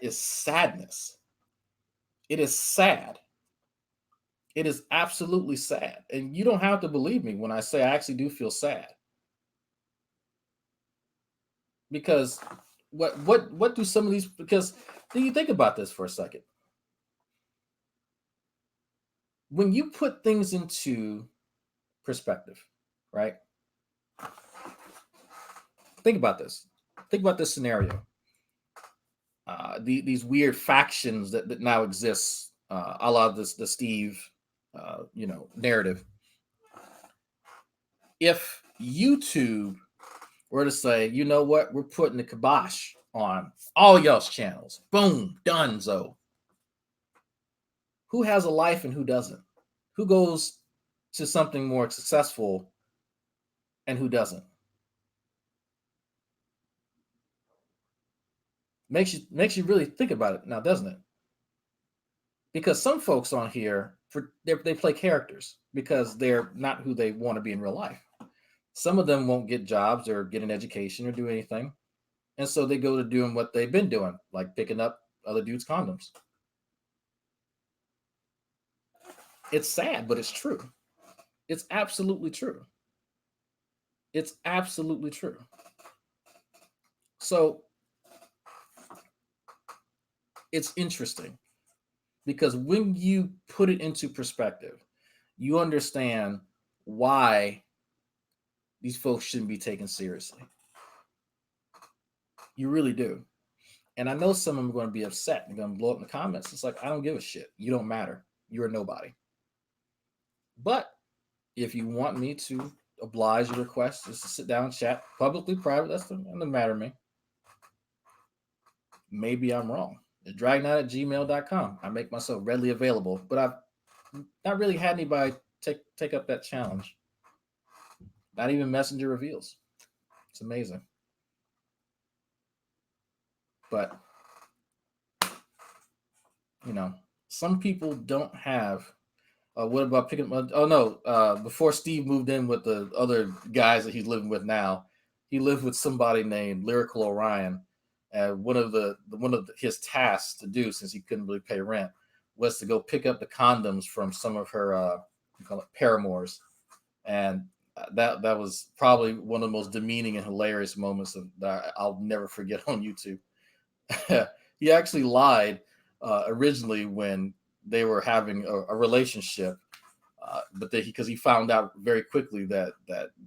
is sadness. It is sad. It is absolutely sad. And you don't have to believe me when I say I actually do feel sad. Because what do some of these, because do you think about this for a second? When you put things into perspective, right? Think about this. Think about this scenario. These weird factions that now exist, a la the Steve, narrative. If YouTube were to say, you know what, we're putting the kibosh on all y'all's channels, boom, donezo. Who has a life and who doesn't? Who goes to something more successful and who doesn't? Makes you really think about it now, doesn't it? Because some folks on here, they play characters because they're not who they want to be in real life. Some of them won't get jobs or get an education or do anything. And so they go to doing what they've been doing, like picking up other dudes' condoms. It's sad, but it's true. It's absolutely true. It's absolutely true. So it's interesting because when you put it into perspective, you understand why these folks shouldn't be taken seriously. You really do. And I know some of them are going to be upset and going to blow up in the comments. It's like, I don't give a shit. You don't matter. You're a nobody. But if you want me to oblige your request just to sit down and chat publicly, private, that doesn't matter to me. Maybe I'm wrong. It's dragknight@gmail.com. I make myself readily available, but I've not really had anybody take up that challenge. Not even Messenger reveals. It's amazing. But, some people don't have. What about picking up? Oh, no. Before Steve moved in with the other guys that he's living with now, he lived with somebody named Lyrical Orion. One of his tasks to do, since he couldn't really pay rent, was to go pick up the condoms from some of her paramours. And that was probably one of the most demeaning and hilarious moments that I'll never forget on YouTube. He actually lied originally when they were having a relationship, but because he found out very quickly that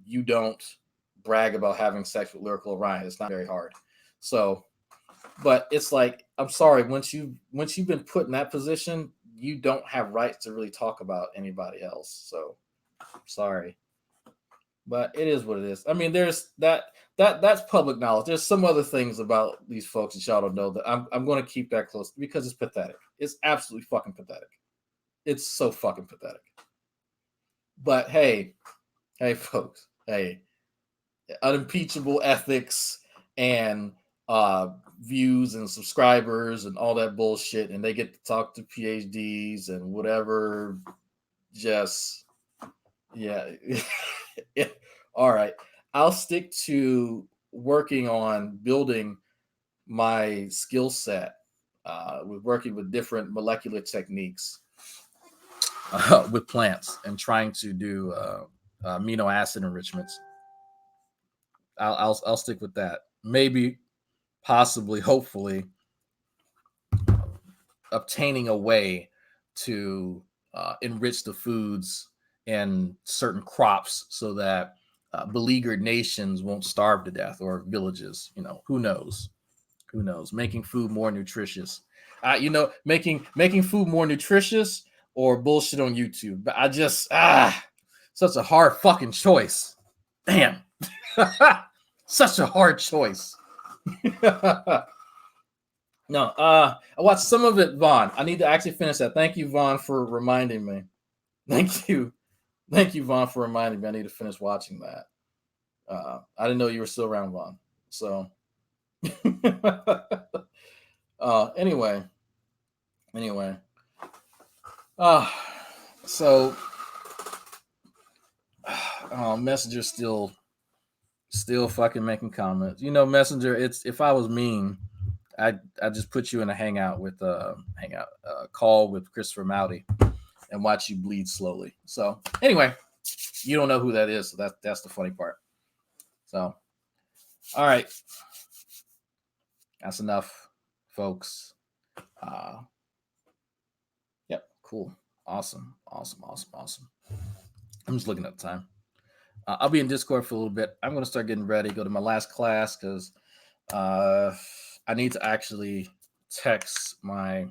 you don't brag about having sex with Lyrical Orion. It's not very hard. So, but it's like, I'm sorry, once you've been put in that position, you don't have rights to really talk about anybody else. So, sorry. But it is what it is. I mean, there's that's public knowledge. There's some other things about these folks that y'all don't know that I'm going to keep that close because it's pathetic. It's absolutely fucking pathetic. It's so fucking pathetic. But hey, folks, hey, unimpeachable ethics and views and subscribers and all that bullshit, and they get to talk to PhDs and whatever. Just yeah. Yeah. All right. I'll stick to working on building my skill set with working with different molecular techniques with plants and trying to do amino acid enrichments. I'll stick with that. Maybe, possibly, hopefully, obtaining a way to enrich the foods and certain crops so that beleaguered nations won't starve to death, or villages. Who knows? Making food more nutritious. Making food more nutritious or bullshit on YouTube. But I just such a hard fucking choice. Damn. Such a hard choice. No, I watched some of it, Vaughn. I need to actually finish that. Thank you, Vaughn, for reminding me. Thank you, Vaughn, for reminding me. I need to finish watching that. I didn't know you were still around, Vaughn. So Anyway. So Messenger still fucking making comments. You know, Messenger, it's if I was mean, I just put you in a hangout call with Christopher Mowdy and watch you bleed slowly. So anyway, you don't know who that is, so that's the funny part. So all right. That's enough, folks. Yep, cool. Awesome. I'm just looking at the time. I'll be in Discord for a little bit. I'm going to start getting ready, go to my last class because I need to actually text my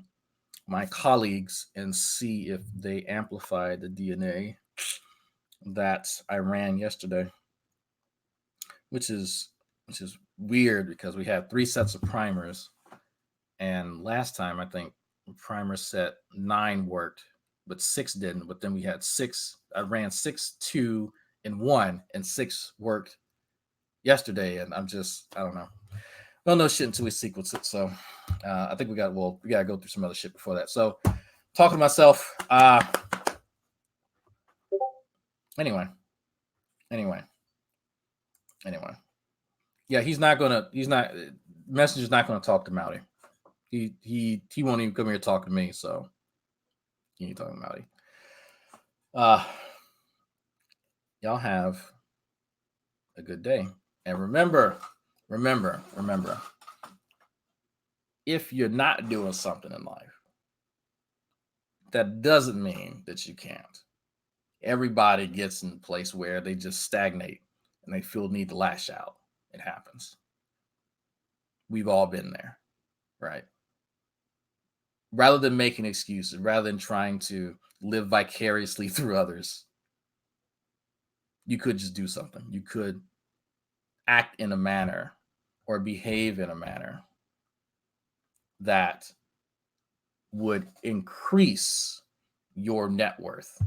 colleagues and see if they amplified the DNA that I ran yesterday, which is weird because we had 3 sets of primers, and last time I think primer set 9 worked, but 6 didn't. But then we had 6. I ran 6, 2, and 1, and 6 worked yesterday, and I don't know. Don't know shit until we sequence it. So I think we gotta go through some other shit before that. So talking to myself. Anyway. Yeah, Messenger's not gonna talk to Mowdy. He won't even come here to talk to me, so he ain't talking to Mowdy. Y'all have a good day. And remember, if you're not doing something in life, that doesn't mean that you can't. Everybody gets in a place where they just stagnate and they feel the need to lash out. It happens. We've all been there, right? Rather than making excuses, rather than trying to live vicariously through others, you could just do something. You could act in a manner or behave in a manner that would increase your net worth.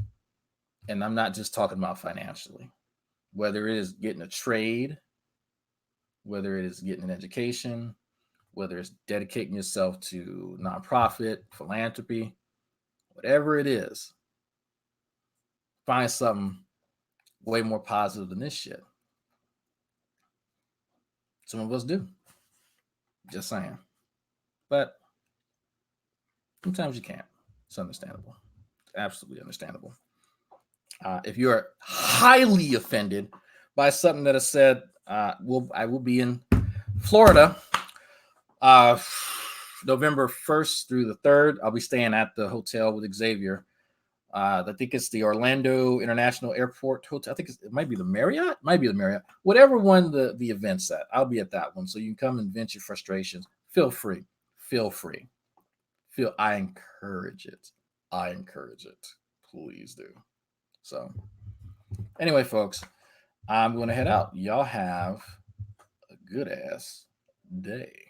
And I'm not just talking about financially, whether it is getting a trade, whether it is getting an education, whether it's dedicating yourself to nonprofit, philanthropy, whatever it is, find something way more positive than this shit. Some of us do. Just saying. But sometimes you can't. It's understandable. Absolutely understandable. If you're highly offended by something that is said, I will be in Florida November 1st through the 3rd. I'll be staying at the hotel with Xavier. I think it's the Orlando International Airport Hotel. I think it might be the Marriott. Whatever one the event's at, I'll be at that one. So you can come and vent your frustrations. Feel free. I encourage it. Please do. So anyway, folks, I'm going to head out. Y'all have a good ass day.